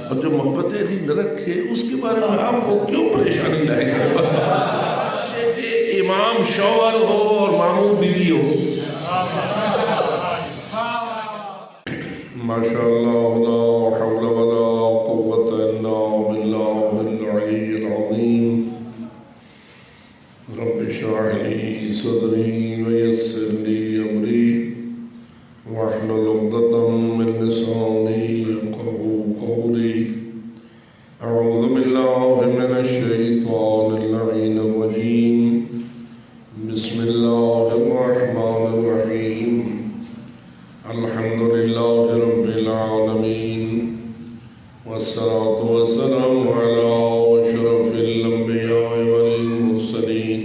اور جو محبت علی نہ رکھے اس کے بارے میں آپ کو کیوں پریشانی لائے گا؟ کہ امام شوہر ہو اور ماموں بیوی ہو. ماشاءاللہ لا حول ولا قوة الا باللہ العلی العظیم. رب اشرح لي صدری ویسر لي امری واحلل عقدۃ من لسانی یفقهوا قولی. اعوذ باللہ من الشیطان اللعین الرجیم. بسم اللہ الرحمن الرحیم. الحمد للہ رب العالمین والصلاة والسلام علی اشرف الانبیاء والمرسلین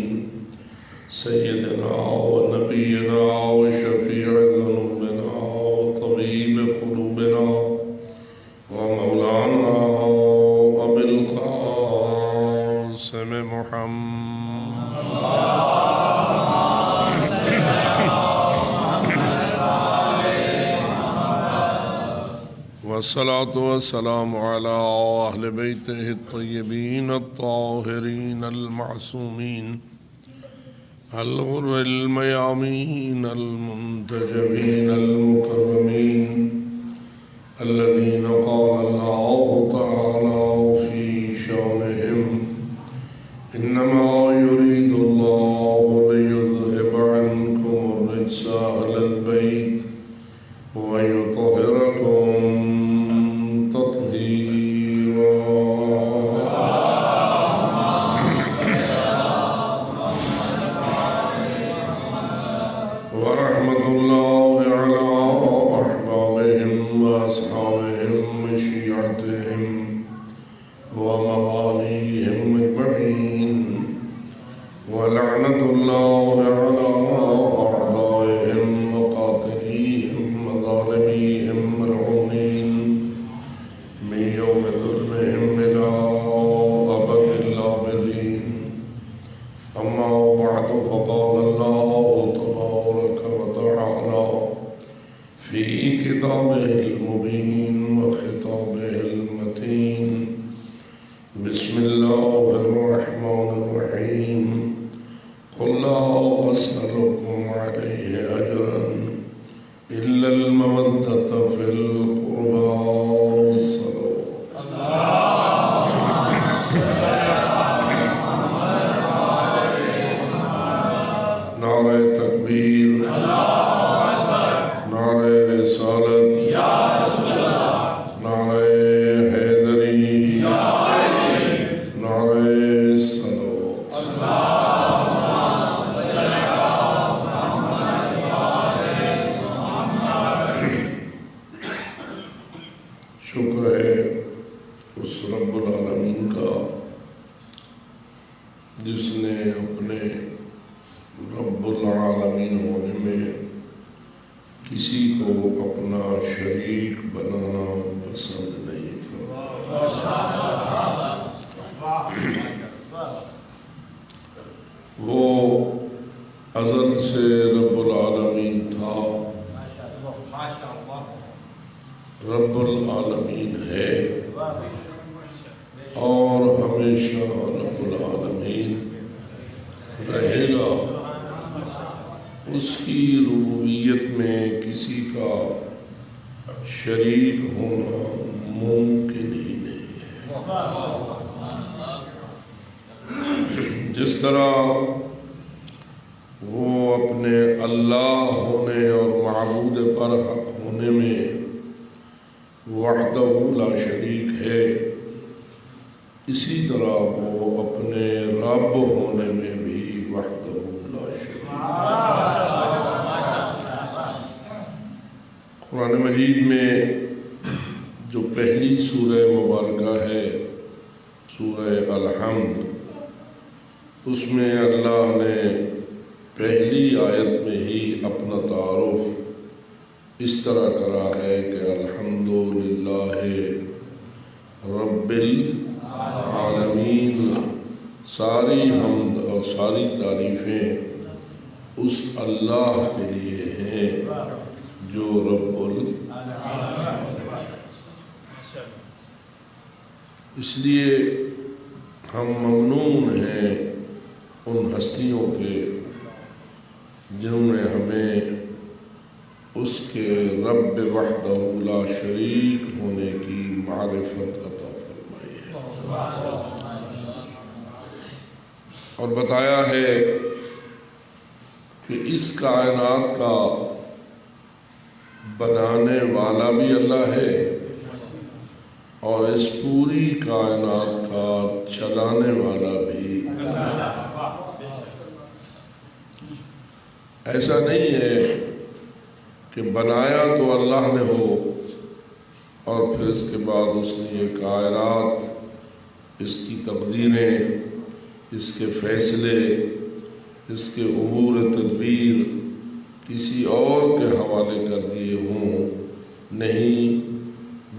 سیدنا و نبینا و شفیع ذنوبنا و طبیب قلوبنا و مولانا ابی القاسم محمد والصلاة والسلام على أهل بيته الطيبين الطاهرين المعصومين الغر الميامين المنتجبين المكرمين الذين قال الله تعالى في شأنهم إنما يريد الله ليذهب عنكم الرجس أهل البيت ويطهركم ساری حمد اور ساری تعریفیں اس اللہ کے لیے ہیں جو رب اس لیے ہم ممنون ہیں ان ہستیوں کے جنہوں نے ہمیں اس کے رب وحدہ لا شریک ہونے کی معرفت عطا فرمائی ہے اور بتایا ہے کہ اس کائنات کا بنانے والا بھی اللہ ہے اور اس پوری کائنات کا چلانے والا بھی اللہ ہے۔ ایسا نہیں ہے کہ بنایا تو اللہ نے ہو اور پھر اس کے بعد اس نے یہ کائنات، اس کی تقدیریں، اس کے فیصلے، اس کے امور تدبیر کسی اور کے حوالے کر دیے ہوں۔ نہیں،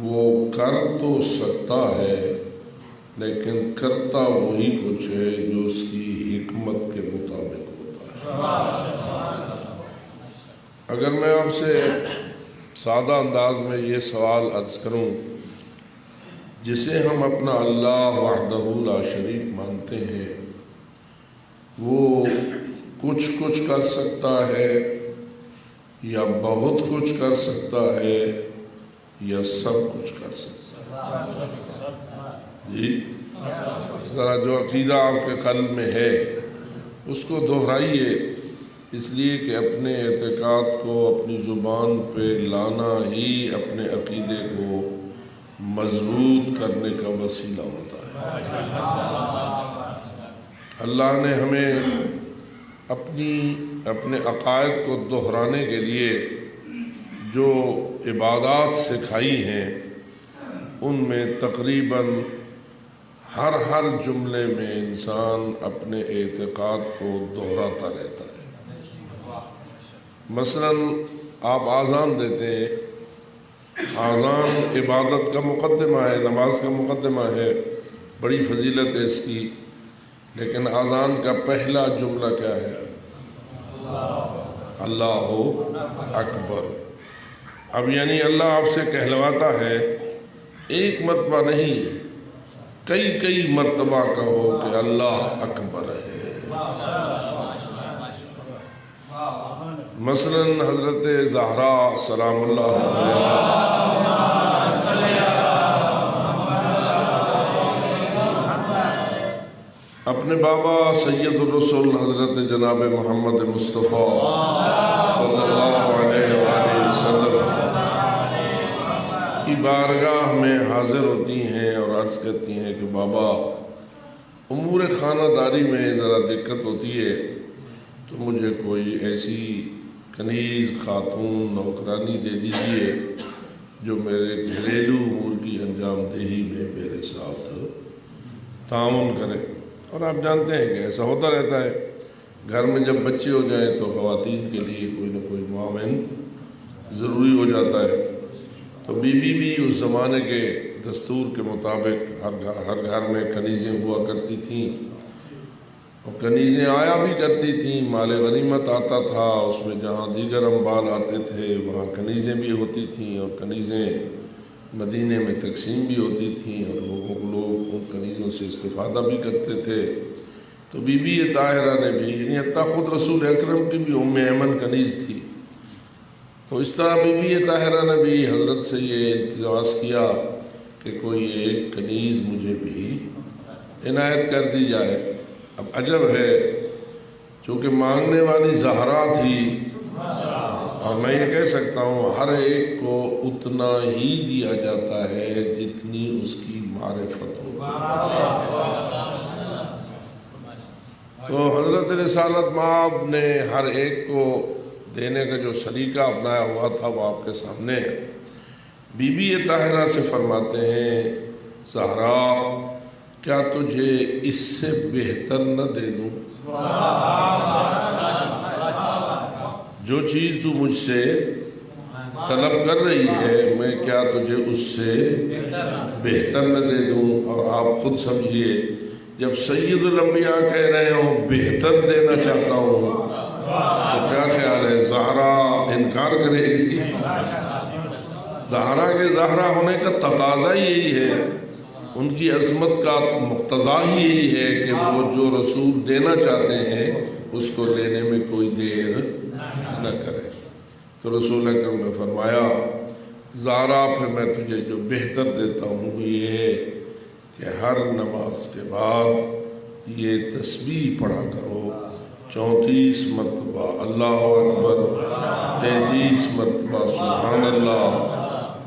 وہ کر تو سکتا ہے لیکن کرتا وہی کچھ ہے جو اس کی حکمت کے مطابق ہوتا ہے۔ اگر میں آپ سے سادہ انداز میں یہ سوال عرض کروں، جسے ہم اپنا اللہ وحدہ لا شریک مانتے ہیں، وہ کچھ کر سکتا ہے یا بہت کچھ کر سکتا ہے یا سب کچھ کر سکتا ہے؟ جی ذرا جو عقیدہ آپ کے قلب میں ہے اس کو دہرائیے، اس لیے کہ اپنے اعتقاد کو اپنی زبان پہ لانا ہی اپنے عقیدے کو مضبوط کرنے کا وسیلہ ہوتا ہے۔ اللہ نے ہمیں اپنے عقائد کو دہرانے کے لیے جو عبادات سکھائی ہیں، ان میں تقریباً ہر جملے میں انسان اپنے اعتقاد کو دہراتا رہتا ہے۔ مثلاً آپ اذان دیتے ہیں، اذان عبادت کا مقدمہ ہے، نماز کا مقدمہ ہے، بڑی فضیلت ہے اس کی، لیکن اذان کا پہلا جملہ کیا ہے؟ اللہ اکبر۔ اب یعنی اللہ آپ سے کہلواتا ہے ایک مرتبہ نہیں، کئی مرتبہ کہو کہ اللہ اکبر ہے۔ مثلاً حضرت زہرا سلام اللہ علیہا اپنے بابا سید الرسول حضرت جناب محمد مصطفیٰ صلی اللہ علیہ وآلہ وسلم کی بارگاہ میں حاضر ہوتی ہیں اور عرض کرتی ہیں کہ بابا، امور خانہ داری میں ذرا دقت ہوتی ہے تو مجھے کوئی ایسی کنیز خاتون نوکرانی دے دیجئے جو میرے گھریلو امور کی انجام دہی میں میرے ساتھ تعاون کرے۔ اور آپ جانتے ہیں کہ ایسا ہوتا رہتا ہے، گھر میں جب بچے ہو جائیں تو خواتین کے لیے کوئی نہ کوئی معاون ضروری ہو جاتا ہے۔ تو بی بی بھی اس زمانے کے دستور کے مطابق ہر گھر میں کنیزیں ہوا کرتی تھیں، اور کنیزیں آیا بھی کرتی تھیں، مال غنیمت آتا تھا، اس میں جہاں دیگر اموال آتے تھے وہاں کنیزیں بھی ہوتی تھیں، اور کنیزیں مدینے میں تقسیم بھی ہوتی تھیں اور لوگ ان کنیزوں سے استفادہ بھی کرتے تھے۔ تو بی بی طاہرہ نے بھی، یعنی حتیٰ خود رسول اکرم کی بھی ام ایمن کنیز تھی، تو اس طرح بی بی طاہرہ نے بھی حضرت سے یہ التماس کیا کہ کوئی ایک کنیز مجھے بھی عنایت کر دی جائے۔ اب عجب ہے، چونکہ مانگنے والی زہرا تھی، اور میں یہ کہہ سکتا ہوں ہر ایک کو اتنا ہی دیا جاتا ہے جتنی اس کی معرفت ہوتی ہے۔ تو حضرت رسالت مآب نے ہر ایک کو دینے کا جو سلیقہ اپنایا ہوا تھا وہ آپ کے سامنے ہے۔ بی بی طاہرہ سے فرماتے ہیں، زہرا کیا تجھے اس سے بہتر نہ دے دوں؟ جو چیز تو مجھ سے طلب کر رہی ہے میں کیا تجھے اس سے بہتر نہ دے دوں؟ اور آپ خود سمجھیے، جب سید الانبیاء کہہ رہے ہوں بہتر دینا چاہتا ہوں تو کیا خیال ہے زہرا انکار کرے گی؟ زہرا کے زہرا ہونے کا تقاضا یہی ہے ان کی عظمت کا مقتضا ہی یہی ہے کہ وہ جو رسول دینا چاہتے ہیں اس کو لینے میں کوئی دیر نہ کرے۔ تو رسول اکرم نے فرمایا زہرا پھر میں تجھے جو بہتر دیتا ہوں وہ یہ ہے کہ ہر نماز کے بعد یہ تسبیح پڑھا کرو 34 مرتبہ اللہ اکبر، 33 مرتبہ سبحان اللہ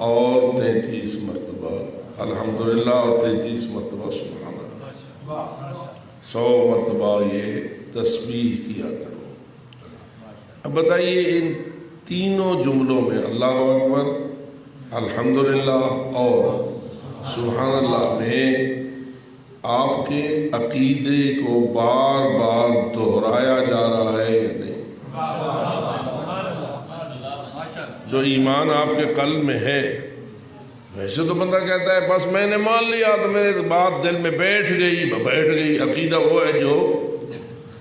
اور 33 مرتبہ الحمدللہ اور 33 مرتبہ سبحان اللہ، 100 مرتبہ یہ تسبیح کیا کرو۔ اب بتائیے ان تینوں جملوں میں اللہ اکبر، الحمدللہ اور سبحان اللہ میں آپ کے عقیدے کو بار بار دہرایا جا رہا ہے یا نہیں؟ جو ایمان آپ کے قلب میں ہے، ویسے تو بندہ کہتا ہے بس میں نے مان لیا تو میرے بات دل میں بیٹھ گئی، عقیدہ وہ ہے جو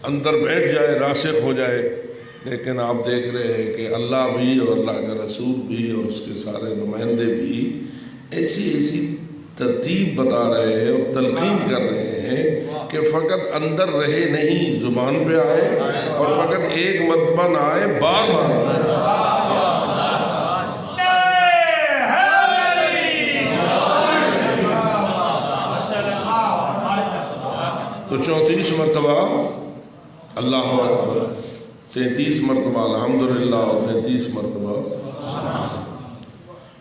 اندر بیٹھ جائے، راسخ ہو جائے۔ لیکن آپ دیکھ رہے ہیں کہ اللہ بھی اور اللہ کا رسول بھی اور اس کے سارے نمائندے بھی ایسی ترتیب بتا رہے ہیں اور تلقین کر رہے ہیں کہ فقط اندر رہے نہیں، زبان پہ آئے اور فقط ایک مرتبہ نہ آئے، بار بار آئے۔ تو 34 مرتبہ اللہ اکبر، 33 مرتبہ الحمدللہ اور 33 مرتبہ۔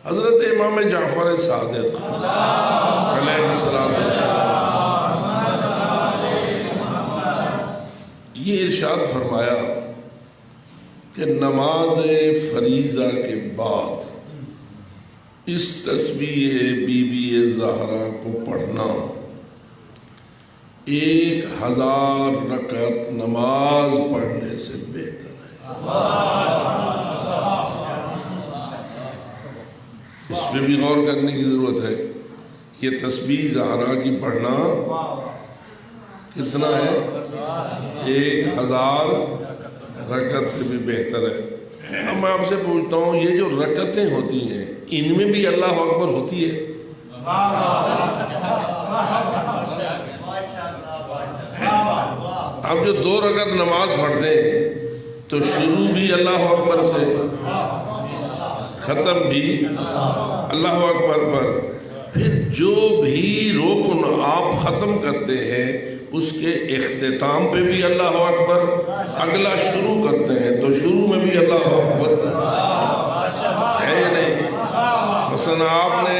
حضرت امام جعفر صادق علیہ السلام یہ ارشاد فرمایا کہ نماز فریضہ کے بعد اس تسبیح بی بی زہرا کو پڑھنا 1000 رکعت نماز پڑھنے سے بہتر ہے۔ اس پہ بھی غور کرنے کی ضرورت ہے۔ یہ تسبیح زہرا کی پڑھنا کتنا ہے؟ 1000 رکعت سے بھی بہتر ہے۔ اب میں آپ سے پوچھتا ہوں یہ جو رکعتیں ہوتی ہیں ان میں بھی اللہ اکبر ہوتی ہے؟ آپ جو 2 رکعت نماز پڑھتے ہیں تو شروع بھی اللہ اکبر سے، ختم بھی اللہ اکبر پر، پھر جو بھی رکن آپ ختم کرتے ہیں اس کے اختتام پہ بھی اللہ اکبر، اگلا شروع کرتے ہیں تو شروع میں بھی اللہ اکبر ہے یا نہیں؟ مثلا آپ نے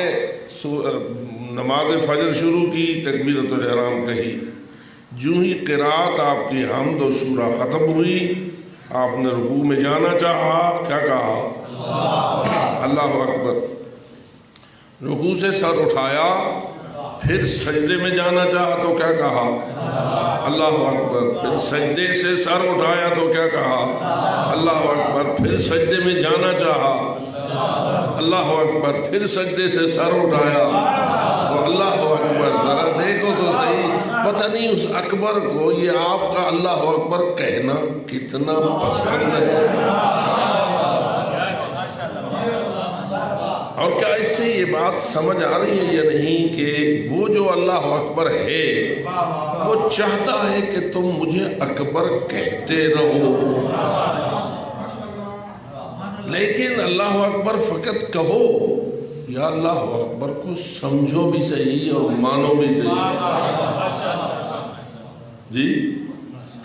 نماز فجر شروع کی، تکبیرۃ الاحرام کہی، جو ہی قرات آپ کی حمد و سورہ ختم ہوئی آپ نے رکوع میں جانا چاہا، کیا کہا؟ اللہ اکبر۔ رکوع سے سر اٹھایا، پھر سجدے میں جانا چاہا تو کیا کہا؟ اللہ اکبر۔ پھر سجدے سے سر اٹھایا تو کیا کہا؟ اللہ اکبر۔ پھر سجدے میں جانا چاہا، اللہ اکبر۔ پھر سجدے سے سر اٹھایا تو اللہ اکبر۔ ذرا دیکھو تو صحیح، پتہ نہیں اس اکبر کو یہ آپ کا اللہ اکبر کہنا کتنا پسند ہے۔ اور کیا اس سے یہ بات سمجھ آ رہی ہے یا نہیں کہ وہ جو اللہ اکبر ہے وہ چاہتا ہے کہ تم مجھے اکبر کہتے رہو، لیکن اللہ اکبر فقط کہو یا اللہ اکبر کو سمجھو بھی صحیح اور مانو بھی صحیح۔ جی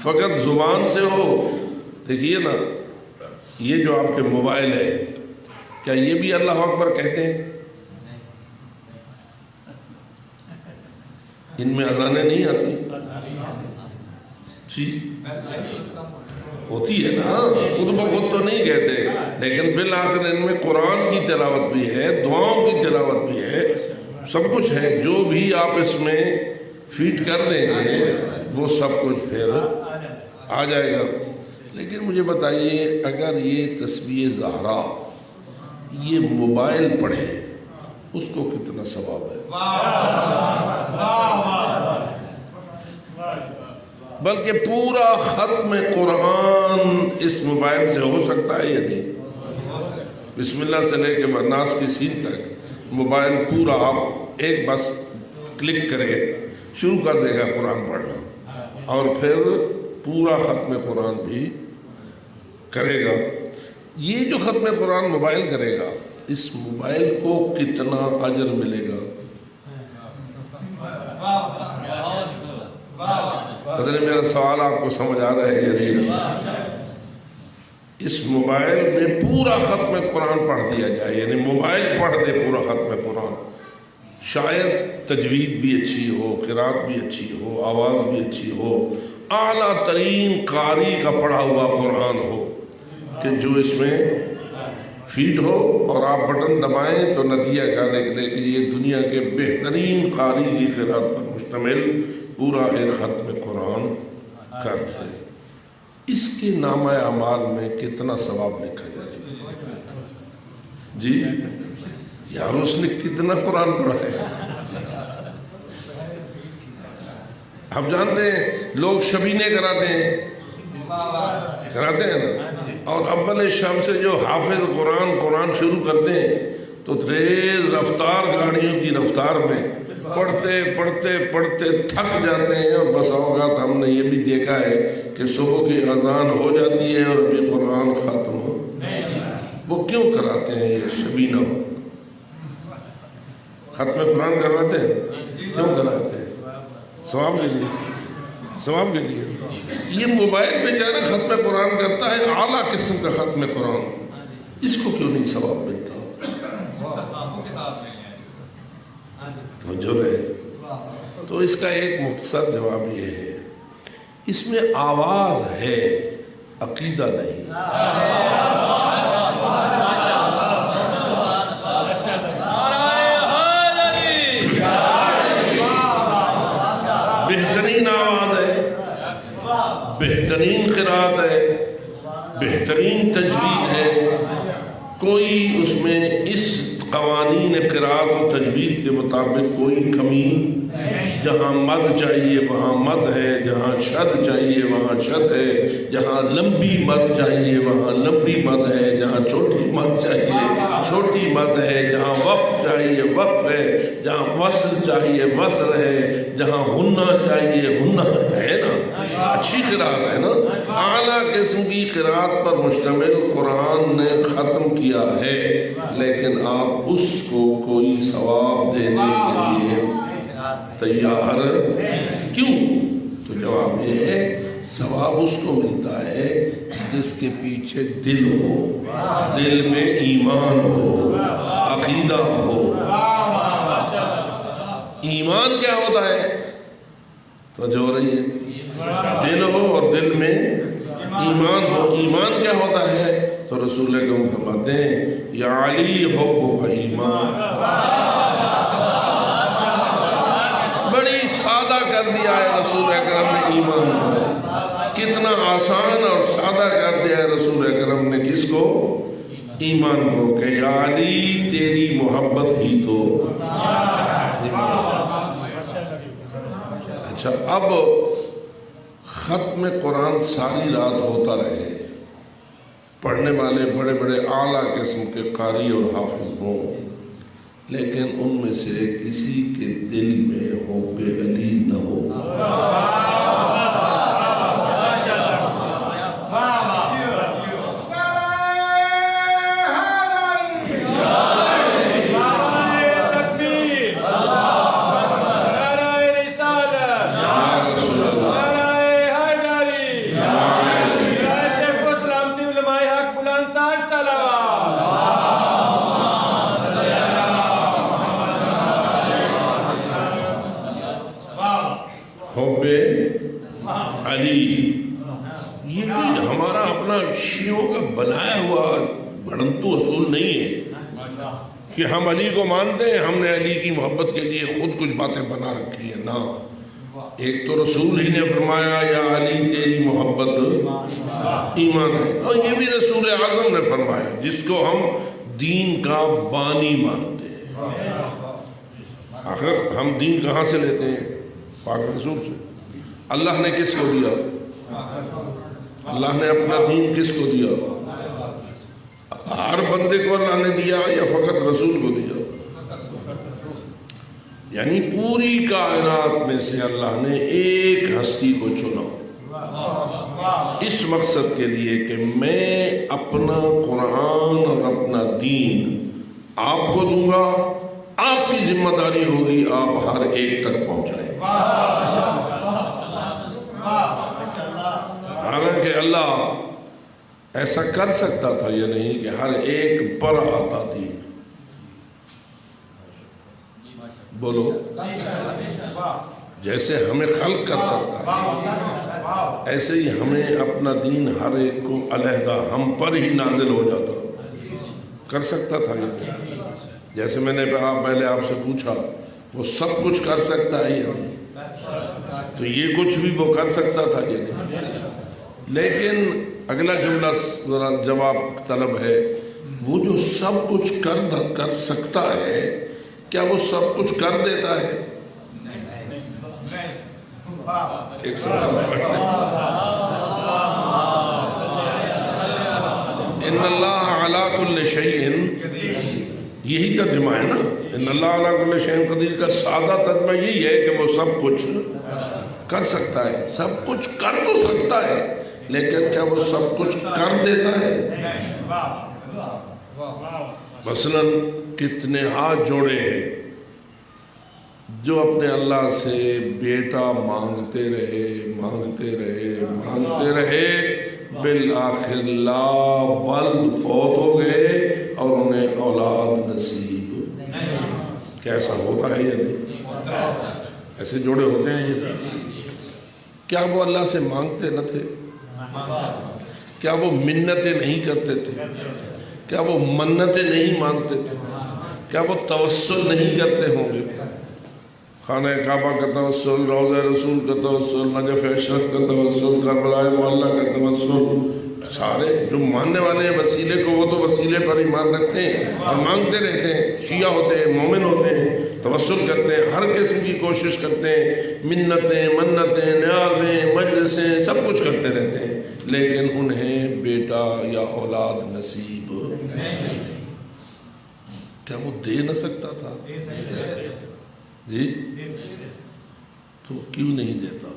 فقط زبان سے ہو۔ دیکھیے نا یہ جو آپ کے موبائل ہے کیا یہ بھی اللہ اکبر کہتے ہیں؟ ان میں اذانیں نہیں آتی؟ جی ہوتی ہے نا، خود بخود تو نہیں کہتے، لیکن بالآخر ان میں قرآن کی تلاوت بھی ہے، دعاؤں کی تلاوت بھی ہے، سب کچھ ہے۔ جو بھی آپ اس میں فیٹ کر دیں گے وہ سب کچھ پھر آ جائے گا۔ لیکن مجھے بتائیے اگر یہ تسبیح زہرا یہ موبائل پڑھے اس کو کتنا ثواب ہے؟ بلکہ پورا ختم قرآن اس موبائل سے ہو سکتا ہے یا نہیں؟ بسم اللہ سے لے کے ناس کی سین تک موبائل پورا آپ ایک بس کلک کرے شروع کر دے گا قرآن پڑھنا، اور پھر پورا ختم قرآن بھی کرے گا۔ یہ جو ختم قرآن موبائل کرے گا، اس موبائل کو کتنا اجر ملے گا؟ پتہ نہیں میرا سوال آپ کو سمجھ آ رہا ہے یا نہیں؟ اس موبائل میں پورا ختم قرآن پڑھ دیا جائے، یعنی موبائل پڑھ دے پورا ختم قرآن، شاید تجوید بھی اچھی ہو، قرات بھی اچھی ہو، آواز بھی اچھی ہو، اعلیٰ ترین قاری کا پڑھا ہوا قرآن ہو کہ جو اس میں فیڈ ہو، اور آپ بٹن دبائیں تو نتیجہ کیا نکلے کہ یہ دنیا کے بہترین قاری کی قرات پر مشتمل پورا ایک ختم قرآن کر دے۔ اس کے نامہ اعمال میں کتنا ثواب لکھا جائے؟ جی یار اس نے کتنا قرآن پڑھا ہے؟ آپ جانتے ہیں لوگ شبینے کراتے ہیں نا، اور اول شام سے جو حافظ قرآن شروع کرتے ہیں تو تیز رفتار گاڑیوں کی رفتار میں پڑھتے تھک جاتے ہیں، اور بس اوقات ہم نے یہ بھی دیکھا ہے کہ صبح کی اذان ہو جاتی ہے اور ابھی قرآن ختم ہو۔ وہ کیوں کراتے ہیں یہ شبینہ؟ ختم قرآن کرواتے ہیں، کیوں کراتے ہیں؟ ثواب کے لیے۔ یہ موبائل بیچارہ ختم قرآن کرتا ہے، اعلیٰ قسم کا ختم قرآن، اس کو کیوں نہیں ثواب ملتا؟ جو ہے تو اس کا ایک مختصر جواب یہ ہے، اس میں آواز ہے، عقیدہ نہیں۔ بہترین آواز ہے، بہترین قرات ہے، بہترین تجوید ہے، کوئی اس میں اس قوانین قرات و تجوید کے مطابق کوئی کمی، جہاں مد چاہیے وہاں مد ہے، جہاں شد چاہیے وہاں شد ہے، جہاں لمبی مد چاہیے وہاں لمبی مد ہے، جہاں چھوٹی مد چاہیے چھوٹی مد ہے، جہاں وقف چاہیے وقف ہے، جہاں وصل چاہیے وصل ہے، جہاں غنہ چاہیے غنہ ہے نا۔ اچھی قرات ہے نا، اعلیٰ قسم کی قرات پر مشتمل قرآن نے ختم کیا ہے، لیکن آپ اس کو کوئی ثواب دینے کے لیے تیار کیوں؟ تو جواب یہ ہے، ثواب اس کو ملتا ہے جس کے پیچھے دل ہو، دل میں ایمان ہو، عقیدہ ہو۔ ایمان کیا ہوتا ہے؟ تو جو رہی ہے دل ہو اور دل میں ایمان ہو۔ ایمان کیا ہوتا ہے؟ تو رسول اکرم فرماتے ہیں یا علی حب و ایمان۔ بڑی سادہ کر دیا ہے رسول اکرم نے ایمان کو، کتنا آسان اور سادہ کر دیا ہے رسول اکرم نے کس کو؟ ایمان کو، کہ یا علی تیری محبت ہی تو۔ اچھا، اب ختم قرآن ساری رات ہوتا رہے، پڑھنے والے بڑے بڑے اعلیٰ قسم کے قاری اور حافظ ہوں، لیکن ان میں سے کسی کے دل میں حب علی نہ ہو۔ حب علی یہ بھی ہمارا اپنا شیعوں کا بنایا ہوا گھڑنتو اصول نہیں ہے کہ ہم علی کو مانتے ہیں، ہم نے علی کی محبت کے لیے خود کچھ باتیں بنا رکھی ہیں۔ نہ، ایک تو رسول ہی نے فرمایا یا علی تیری محبت ایمان ہے، اور یہ بھی رسول اعظم نے فرمایا جس کو ہم دین کا بانی مانتے ہیں۔ آخر ہم دین کہاں سے لیتے ہیں؟ پاک رسول سے۔ اللہ نے کس کو دیا؟ اللہ نے اپنا دین کس کو دیا؟ ہر بندے کو اللہ نے دیا یا فقط رسول کو دیا؟ یعنی پوری کائنات میں سے اللہ نے ایک ہستی کو چنا اس مقصد کے لیے کہ میں اپنا قرآن اور اپنا دین آپ کو دوں گا، آپ کی ذمہ داری ہوگی آپ ہر ایک تک پہنچائیں۔ حالانکہ اللہ ایسا کر سکتا تھا یا نہیں کہ ہر ایک پر آتا دین؟ بولو، جیسے ہمیں خلق کر سکتا ہے ایسے ہی ہمیں اپنا دین ہر ایک کو علیحدہ ہم پر ہی نازل ہو جاتا، کر سکتا تھا یہ؟ جیسے میں نے پہلے آپ سے پوچھا وہ سب کچھ کر سکتا ہے یا نہیں، تو یہ کچھ بھی وہ کر سکتا تھا یا نہیں؟ لیکن اگلا جملہ ذرا جواب طلب ہے، وہ جو سب کچھ کر سکتا ہے کیا وہ سب کچھ کر دیتا ہے؟ ایک ان اللہ علی کل شیء، یہی ترجمہ ہے نا، ان اللہ علی کل شیء قدیر کا سادہ ترجمہ یہی ہے کہ وہ سب کچھ کر سکتا ہے۔ سب کچھ کر تو سکتا ہے لیکن کیا وہ سب کچھ کر دیتا ہے؟ مثلاً کتنے ہاتھ جوڑے ہیں جو اپنے اللہ سے بیٹا مانگتے رہے بالآخر لا ولد فوت ہو گئے اور انہیں اولاد نصیب۔ کیسا ہوتا ہے یا نہیں؟ ایسے جوڑے ہوتے ہیں یہ؟ کیا وہ اللہ سے مانگتے نہ تھے؟ کیا وہ منتیں نہیں کرتے تھے؟ کیا وہ منتیں نہیں مانگتے تھے؟ کیا وہ توسل نہیں کرتے ہوں گے؟ خانہ کعبہ کا توسل، روضہ رسول کا توسل، نجف اشرف کا توسل، کربلا معلیٰ کا توسل، سارے جو ماننے والے ہیں وسیلے کو وہ تو وسیلے پر ایمان رکھتے ہیں اور مانگتے رہتے ہیں، شیعہ ہوتے ہیں، مومن ہوتے ہیں، توسل کرتے ہیں، ہر قسم کی کوشش کرتے ہیں، منتیں، منتیں، نیازیں، مجلسیں، سب کچھ کرتے رہتے ہیں، لیکن انہیں بیٹا یا اولاد نصیب کیا وہ دے نہ سکتا تھا؟ جی تو کیوں نہیں دیتا؟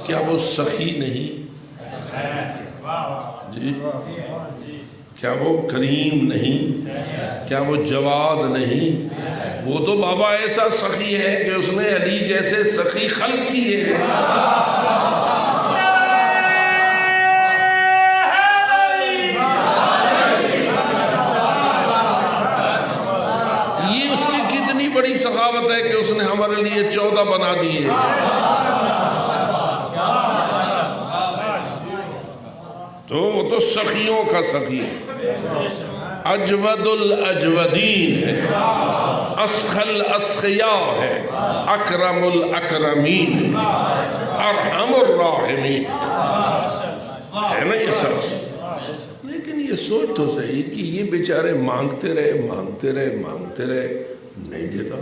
کیا وہ سخی نہیں؟ جی کیا وہ کریم نہیں؟ کیا وہ جواد نہیں؟ وہ تو بابا ایسا سخی ہے کہ اس نے علی جیسے سخی خلق کیے ہیں۔ بڑی سخاوت ہے کہ اس نے ہمارے لیے 14 بنا دیے۔ تو وہ تو سخیوں کا سخی ہے، اجود الاجودین ہے، اسخل الاسخیاء ہے، اکرم الاکرمین، ارحم الراحمین ہے نا یہ سب۔ لیکن یہ سوچ تو صحیح کہ یہ بیچارے مانگتے رہے نہیں دیتا،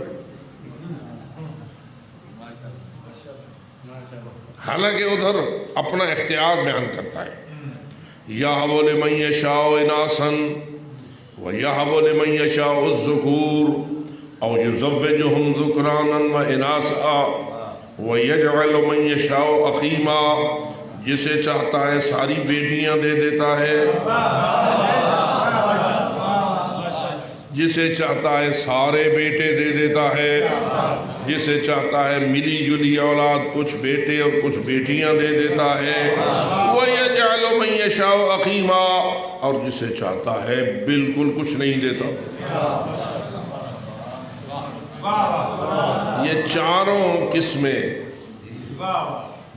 حالانکہ ادھر اپنا اختیار بیان کرتا ہے، یَهَبُ لِمَن يَشَاءُ إِنَاثًا وَيَهَبُ لِمَن يَشَاءُ الذُّكُورَ أَوْ يُزَوِّجُهُمْ ذُكْرَانًا وَإِنَاثًا وَيَجْعَلُ مَن يَشَاءُ عَقِيمًا، جسے چاہتا ہے ساری بیٹیاں دے دیتا ہے، جسے چاہتا ہے سارے بیٹے دے دیتا ہے، جسے چاہتا ہے ملی جلی اولاد کچھ بیٹے اور کچھ بیٹیاں دے دیتا ہے، وَيَجْعَلُ مَن يَشَاءُ عَقِيمًا، اور جسے چاہتا ہے بالکل کچھ نہیں دیتا۔ یہ چاروں قسمیں،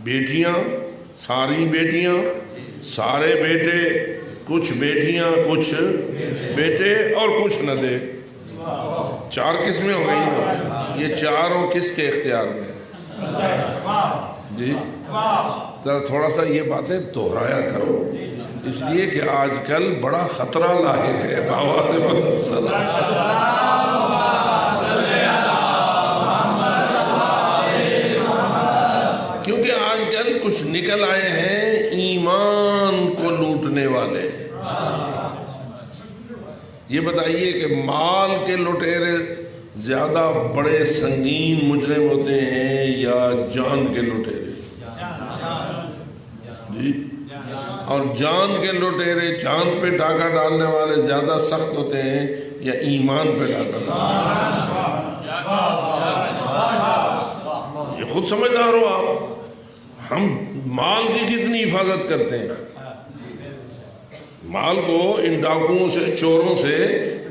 بیٹیاں، ساری بیٹیاں، سارے بیٹے، کچھ بیٹیاں کچھ بیٹے اور کچھ نہ دے، چار قسمیں ہو گئی ہیں۔ یہ چاروں کس کے اختیار میں؟ جی ذرا تھوڑا سا یہ باتیں دہرایا کرو، اس لیے کہ آج کل بڑا خطرہ لاحق ہے۔ کیونکہ آج کل کچھ نکل آئے ہیں ایمان کو لوٹنے والے، یہ بتائیے کہ مال کے لٹیرے زیادہ بڑے سنگین مجرم ہوتے ہیں یا جان کے لٹیرے؟ جی، اور جان کے لٹیرے، جان پہ ڈاکہ ڈالنے والے زیادہ سخت ہوتے ہیں یا ایمان پہ ڈاکہ ڈالنے والے؟ یہ خود سمجھدار ہو آپ۔ ہم مال کی کتنی حفاظت کرتے ہیں، مال کو ان ڈاکوؤں سے، چوروں سے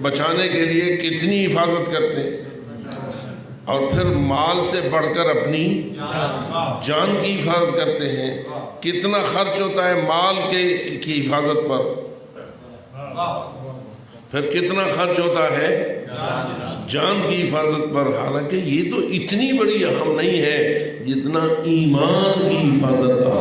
بچانے کے لیے کتنی حفاظت کرتے ہیں، اور پھر مال سے بڑھ کر اپنی جان کی حفاظت کرتے ہیں۔ کتنا خرچ ہوتا ہے مال کی حفاظت پر، پھر کتنا خرچ ہوتا ہے جان کی حفاظت پر، حالانکہ یہ تو اتنی بڑی اہم نہیں ہے جتنا ایمان کی حفاظت کا۔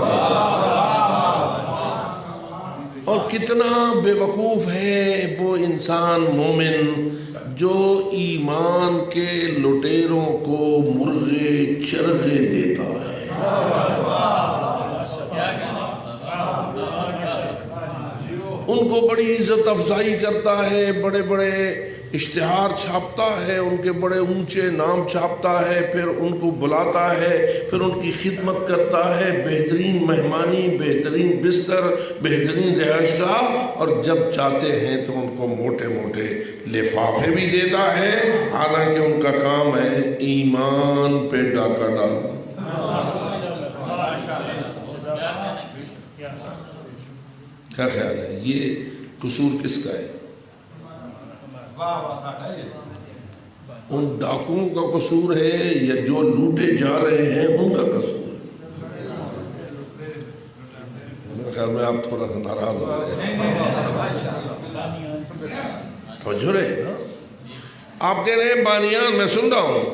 اور کتنا بے وقوف ہے وہ انسان مومن جو ایمان کے لٹیروں کو مرغے چرغے دیتا ہے، ان کو بڑی عزت افزائی کرتا ہے، بڑے بڑے اشتہار چھاپتا ہے، ان کے بڑے اونچے نام چھاپتا ہے، پھر ان کو بلاتا ہے، پھر ان کی خدمت کرتا ہے، بہترین مہمانی، بہترین بستر، بہترین رہائش گاہ، اور جب چاہتے ہیں تو ان کو موٹے موٹے لفافے بھی دیتا ہے، حالانکہ ان کا کام ہے ایمان پہ ڈاکہ ڈالنا۔ کیا خیال ہے یہ قصور کس کا ہے؟ ان ڈاکوؤں کا قصور ہے یا جو لوٹے جا رہے ہیں ان کا قصور ہے؟ میرے خیال میں آپ تھوڑا سا ناراض ہو رہے ہیں، توجہ رہے نا۔ آپ کہہ رہے ہیں بانیان، میں سن رہا ہوں،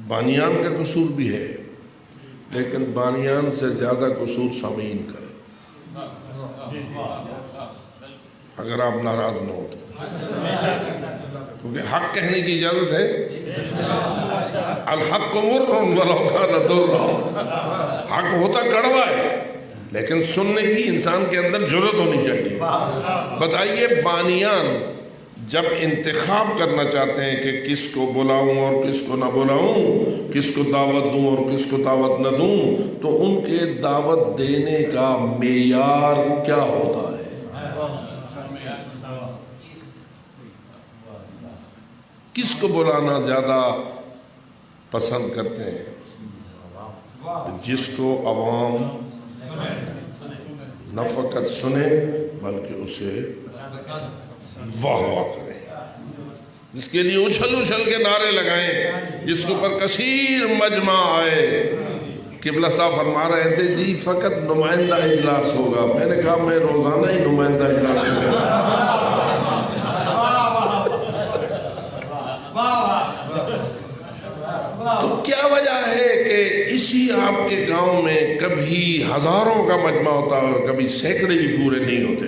بانیان کا قصور بھی ہے، لیکن بانیان سے زیادہ قصور سامعین کا ہے، اگر آپ ناراض نہ ہو تو، کیونکہ حق کہنے کی اجازت ہے۔ الحق مر ولو کان ضرا، حق ہوتا کڑوا ہے لیکن سننے کی انسان کے اندر جرأت ہونی چاہیے۔ بتائیے بانیان جب انتخاب کرنا چاہتے ہیں کہ کس کو بلاؤں اور کس کو نہ بلاؤں، کس کو دعوت دوں اور کس کو دعوت نہ دوں، تو ان کے دعوت دینے کا معیار کیا ہوتا ہے؟ کس کو بلانا زیادہ پسند کرتے ہیں؟ جس کو عوام نہ فقط سنے بلکہ اسے واہ واہ کریں، جس کے لیے اچھل اچھل کے نعرے لگائیں، جس کے اوپر کثیر مجمع آئے۔ قبلہ صاحب فرما رہے تھے جی فقط نمائندہ اجلاس ہوگا، میں نے کہا میں روزانہ ہی نمائندہ اجلاس ہوگا۔ تو کیا وجہ ہے کہ اسی آپ کے گاؤں میں کبھی ہزاروں کا مجمع ہوتا ہے اور کبھی سینکڑے ہی پورے نہیں ہوتے؟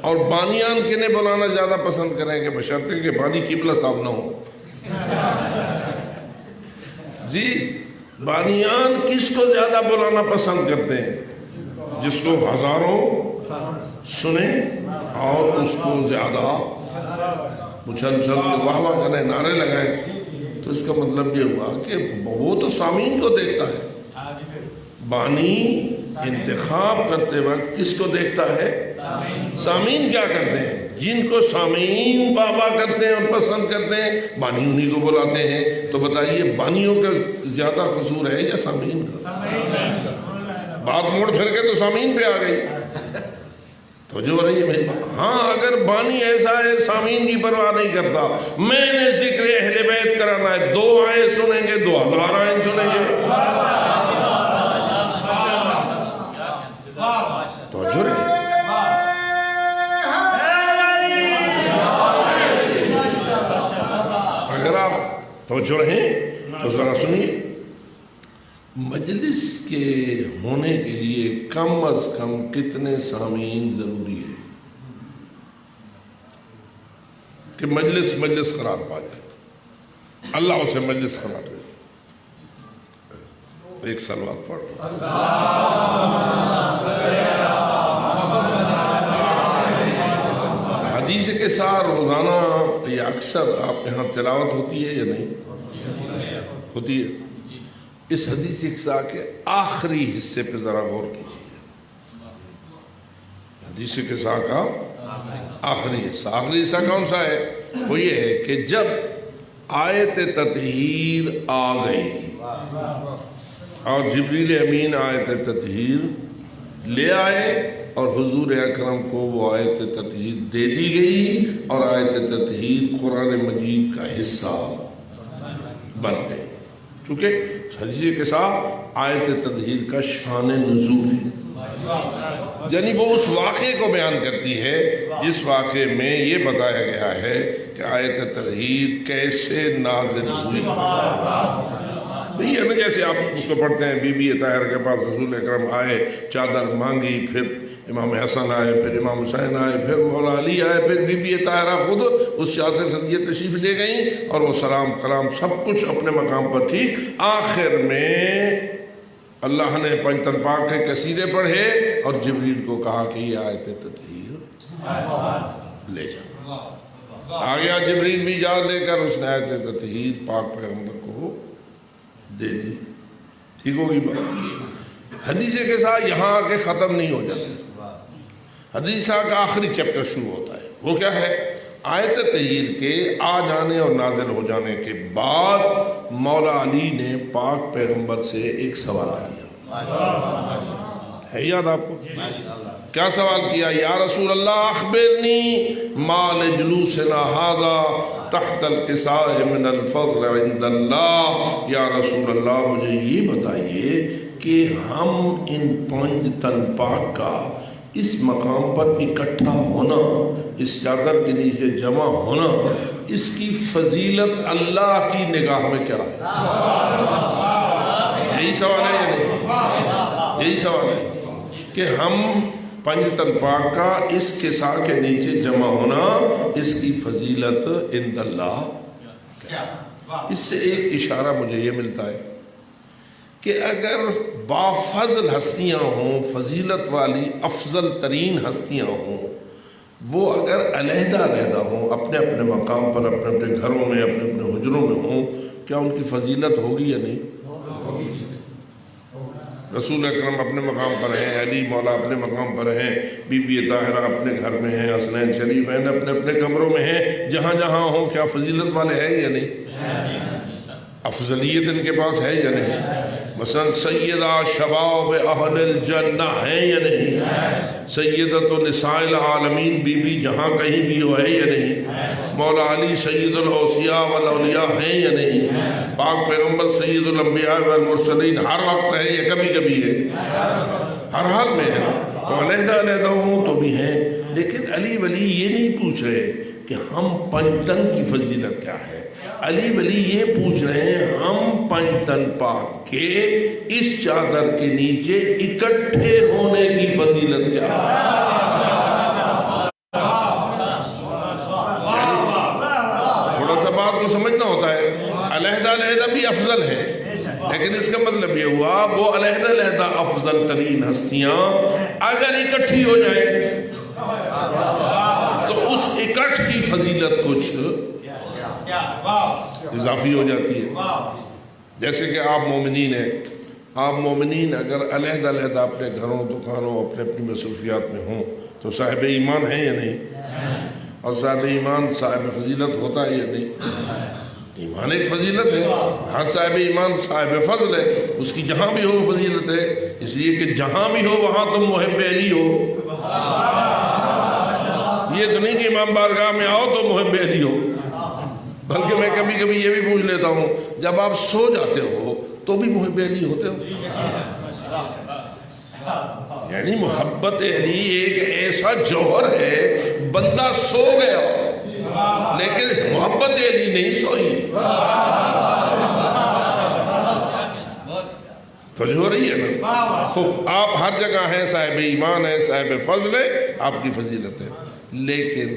اور بانیان کنہیں بلانا زیادہ پسند کریں گے بشرطے کہ بانی قبلہ صاحب نہ ہو؟ جی بانیان کس کو زیادہ بلانا پسند کرتے ہیں؟ جس کو ہزاروں سنیں اور اس کو زیادہ اچھل اچھل کے واہ واہ کریں، نعرے لگائیں۔ تو اس کا مطلب یہ ہوا کہ وہ تو سامعین کو دیکھتا ہے، بانی انتخاب کرتے وقت کس کو دیکھتا ہے؟ سامعین کیا کرتے ہیں؟ جن کو سامعین بابا کرتے ہیں اور پسند کرتے ہیں بانی انہی کو بلاتے ہیں۔ تو بتائیے بانیوں کا زیادہ قصور ہے یا سامعین کا؟ بات موڑ پھر کے تو سامعین پہ آ گئی، تو جو رہی ہے میری بات۔ ہاں اگر بانی ایسا ہے سامعین کی پرواہ نہیں کرتا، میں نے ذکر اہل بیت کرانا ہے، 2 آئیں سنیں گے 2000 آئیں سنیں گے، تو جو رہی اگر آپ توجہ رہیں تو ذرا سنیے، مجلس کے ہونے کے لیے کم از کم کتنے سامعین ضروری ہے کہ مجلس قرار پا جائے، اللہ اسے مجلس قرار دے؟ ایک سلوات پڑھ لو۔ قصہ روزانہ یا اکثر آپ کے ہاں تلاوت ہوتی ہے یا نہیں ہوتی ہے؟ اس حدیث قصہ کے آخری حصے پہ ذرا غور کیجیے. حدیث قصہ کا آخری حصہ کون سا ہے؟ وہ یہ ہے کہ جب آیت تطہیر آ گئی اور جبریل امین آیت تطہیر لے آئے اور حضور اکرم کو وہ آیت تطہیر دے دی گئی اور آیت تطہیر قرآن مجید کا حصہ بن گئی. چونکہ حدیث کے ساتھ آیت تطہیر کا شان نزول ہے، یعنی وہ اس واقعے کو بیان کرتی ہے جس واقعے میں یہ بتایا گیا ہے کہ آیت تطہیر کیسے نازل ہوئی. نہیں ہے نا جیسے آپ اس کو پڑھتے ہیں بی بی طاہرہ کے پاس رسول اکرم آئے، چادر مانگی، پھر امام حسن آئے، پھر امام حسین آئے، پھر مولا علی آئے، پھر بی بی طاہرہ خود اس چادر سے یہ تشریف لے گئیں اور وہ سلام کلام سب کچھ اپنے مقام پر ٹھیک. آخر میں اللہ نے پنجتن پاک کے قصیدے پڑھے اور جبریل کو کہا کہ یہ آیت تطہیر لے جا. آ گیا جبریل بھی جا لے کر اس نے آیت تطہیر پاک پیغمبر کو دے دی. ٹھیک ہوگی بات. حدیث کے ساتھ یہاں آ کے ختم نہیں ہو جاتی. حدیث کا آخری چیپٹر شروع ہوتا ہے. وہ کیا ہے؟ آیت تطہیر کے آ جانے اور نازل ہو جانے کے بعد مولا علی نے پاک پیغمبر سے ایک سوال کیا. ہے یاد آپ کو؟ کیا سوال کیا؟ یا رسول اللہ اخبرنی ما لجلوسنا ھذا تحت القصاء من الفضل عند اللہ. یا رسول اللہ مجھے یہ بتائیے کہ ہم ان پانچ تن پاک کا اس مقام پر اکٹھا ہونا، اس چادر کے نیچے جمع ہونا، اس کی فضیلت اللہ کی نگاہ میں کیا ہے؟ یہی سوال ہے یا نہیں؟ یہی سوال ہے کہ ہم پنج تن پاک کا اس قصہ کے نیچے جمع ہونا، اس کی فضیلت عند اللہ کیا؟ اس سے ایک اشارہ مجھے یہ ملتا ہے کہ اگر بافضل ہستیاں ہوں، فضیلت والی افضل ترین ہستیاں ہوں، وہ اگر علیحدہ علیحدہ ہوں، اپنے اپنے مقام پر، اپنے اپنے گھروں میں، اپنے اپنے حجروں میں ہوں، کیا ان کی فضیلت ہوگی یا نہیں؟ رسول اکرم اپنے مقام پر ہیں، علی مولا اپنے مقام پر ہیں، بی بی طاہرہ اپنے گھر میں ہیں، حسنین شریف ہیں، اپنے اپنے کمروں میں ہیں، جہاں جہاں ہوں، کیا فضیلت والے ہیں یا نہیں؟ افضلیت ان کے پاس ہے یا نہیں؟ مثلا سیدہ شباب اہل الجنہ ہیں یا نہیں؟ سیدۃ نساء العالمین بی بی جہاں کہیں بھی ہو ہے یا نہیں؟ مولا علی سید الاوصیاء والاولیاء ہیں یا نہیں؟ پاک پیغمبر سید الانبیاء والمرسلین ہر وقت ہے یا کبھی کبھی ہے؟ ہر حال میں ہے. تو علیحدہ علیحدہ ہوں تو بھی ہیں، لیکن علی ولی یہ نہیں پوچھ رہے کہ ہم پنجتن کی فضیلت کیا ہے. علی ولی یہ پوچھ رہے ہیں ہم پنجتن پاک کے اس چادر کے نیچے اکٹھے ہونے کی فضیلت کیا ہے. تھوڑا سا بات کو سمجھنا ہوتا ہے. علیحدہ علیحدہ بھی افضل ہے، لیکن اس کا مطلب یہ ہوا وہ علیحدہ علیحدہ افضل ترین ہستیاں اگر اکٹھی ہو جائیں تو اس اکٹھ کی فضیلت کچھ اضافی ہو جاتی ہے. جیسے کہ آپ مومنین ہیں، آپ مومنین اگر علیحدہ علیحدہ اپنے گھروں، دکانوں، اپنے اپنی مصروفیات میں ہوں تو صاحب ایمان ہیں یا نہیں؟ اور صاحب ایمان صاحب فضیلت ہوتا ہے یا نہیں؟ ایمان ایک فضیلت ہے. ہر صاحب ایمان صاحب فضل ہے، اس کی جہاں بھی ہو فضیلت ہے، اس لیے کہ جہاں بھی ہو وہاں تم محب علی ہو. یہ تو نہیں کہ امام بارگاہ میں آؤ تو محب علی ہو، بلکہ میں کبھی کبھی یہ بھی پوچھ لیتا ہوں جب آپ سو جاتے ہو تو بھی محب علی ہوتے ہو. یعنی محبت علی ایک ایسا جوہر ہے، بندہ سو گیا لیکن محبت علی نہیں سوئی. توجہ ہو رہی ہے نا؟ خوب، آپ ہر جگہ ہیں، صاحب ایمان ہے، صاحب فضل ہے، آپ کی فضیلت ہے. لیکن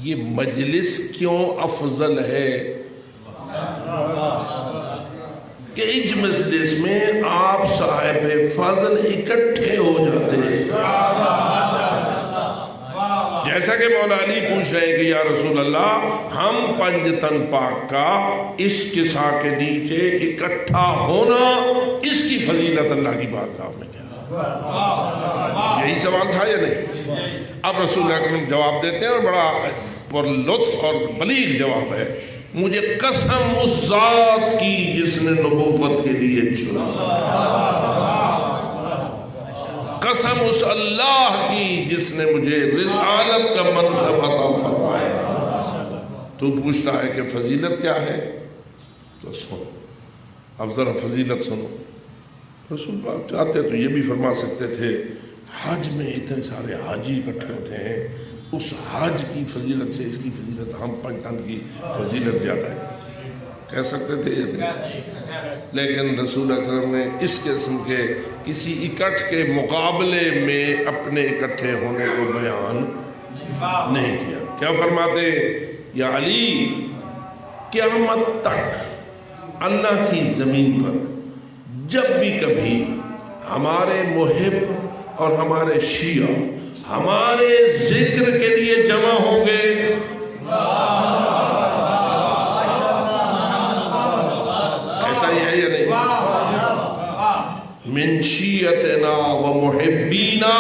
یہ مجلس کیوں افضل ہے کہ اس مجلس میں آپ صاحب فضل اکٹھے ہو جاتے ہیں. جیسا کہ مولا علی پوچھ رہے ہیں کہ یا رسول اللہ ہم 5 تن پاک کا اس قصہ کے نیچے اکٹھا ہونا، اس کی فضیلت اللہ کی بارگاہ میں کیا؟ یہی سوال تھا یا نہیں؟ اب رسول اکرم جواب دیتے ہیں اور بڑا پر لطف اور بلیغ جواب ہے، مجھے قسم اس ذات کی جس نے نبوت کے لیے چنا، قسم اس اللہ کی جس نے مجھے رسالت کا منصب عطا فرمایا۔ تو پوچھتا ہے کہ فضیلت کیا ہے؟ تو سنو، اب ذرا فضیلت سنو۔ رسول پاک چاہتے تو یہ بھی فرما سکتے تھے حج میں اتنے سارے حاجی اکٹھے ہوتے ہیں، اس حج کی فضیلت سے اس کی فضیلت، ہم 5 تن کی فضیلت زیادہ ہے، کہہ سکتے تھے یا نہیں؟ لیکن رسول اکرم نے اس قسم کے کسی اکٹھ کے مقابلے میں اپنے اکٹھے ہونے کو بیان نہیں کیا۔ کیا فرماتے؟ یا علی، قیامت تک اللہ کی زمین پر جب بھی کبھی ہمارے محب اور ہمارے شیعہ ہمارے ذکر کے لیے جمع ہوں گے، ایسا ہی ہے یا نہیں؟ من شیعتنا و محبینا،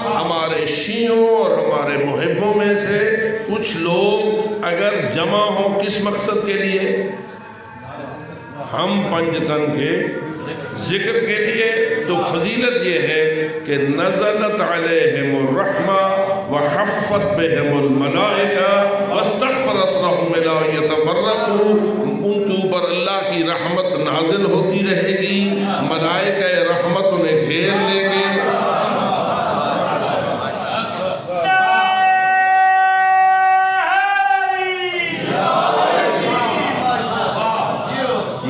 ہمارے شیعوں اور ہمارے محبوں میں سے کچھ لوگ اگر جمع ہوں کس مقصد کے لیے؟ ہم 5 تن کے ذکر کے لیے، تو فضیلت یہ ہے کہ نزلت علیہم الرحمہ وحفت بہم الملائکہ واستغفرت لہم لا یتفرقوا، ان کے اوپر اللہ کی رحمت نازل ہوتی رہے گی، ملائکہ رحمت انہیں گھیر لیں گے۔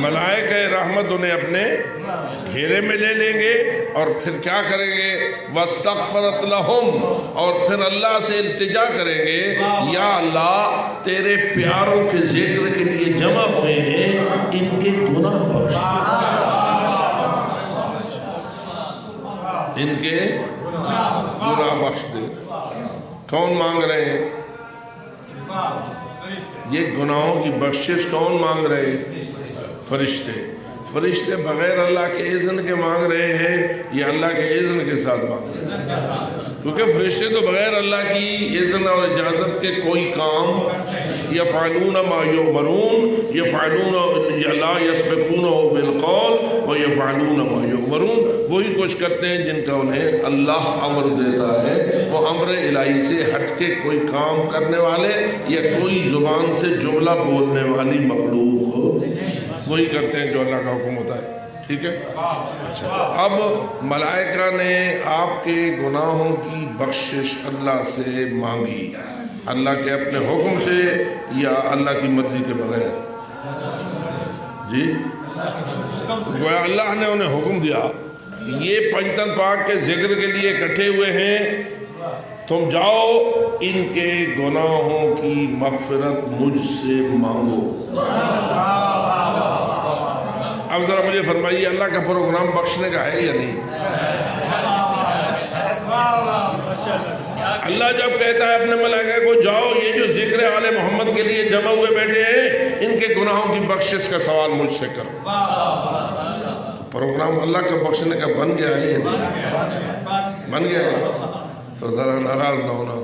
ملائکہ رحمت انہیں اپنے گھیرے میں لے لیں گے اور پھر کیا کریں گے؟ وَاسْتَغْفَرَتْ لَهُمْ، اور پھر اللہ سے التجا کریں گے، یا اللہ تیرے پیاروں کے ذکر کے لیے جمع ہوئے ہیں، ان کے گناہ بخش دے، ان کے گناہ بخش دے۔ کون مانگ رہے ہیں یہ گناہوں کی بخشش؟ کون مانگ رہے ہیں؟ فرشتے۔ فرشتے بغیر اللہ کے اذن کے مانگ رہے ہیں یا اللہ کے اذن کے ساتھ مانگ رہے ہیں؟ کیونکہ فرشتے تو بغیر اللہ کی اذن اور اجازت کے کوئی کام، یفعلون ما یؤمرون، یفعلون لا یسبقونہ بالقول ویفعلون ما یؤمرون، وہی کچھ کرتے ہیں جن کا انہیں اللہ امر دیتا ہے، وہ امر الہی سے ہٹ کے کوئی کام کرنے والے یا کوئی زبان سے جملہ بولنے والی مخلوق وہی کرتے ہیں جو اللہ کا حکم ہوتا ہے۔ ٹھیک ہے؟ اچھا، اب ملائکہ نے آپ کے گناہوں کی بخشش اللہ سے مانگی، اللہ کے اپنے حکم سے یا اللہ کی مرضی کے بغیر؟ جی، گویا اللہ نے انہیں حکم دیا، یہ 5 تن پاک کے ذکر کے لیے اکٹھے ہوئے ہیں، تم جاؤ ان کے گناہوں کی مغفرت مجھ سے مانگو۔ اب ذرا مجھے فرمائیے، اللہ کا پروگرام بخشنے کا ہے یا نہیں؟ اللہ جب کہتا ہے اپنے ملائکہ کو جاؤ یہ جو ذکر آل محمد کے لیے جمع ہوئے بیٹھے ہیں ان کے گناہوں کی بخشش کا سوال مجھ سے کرو، تو پروگرام اللہ کا بخشنے کا بن گیا ہے یا نہیں؟ بن گیا ہے؟ تو ذرا ناراض نہ ہونا،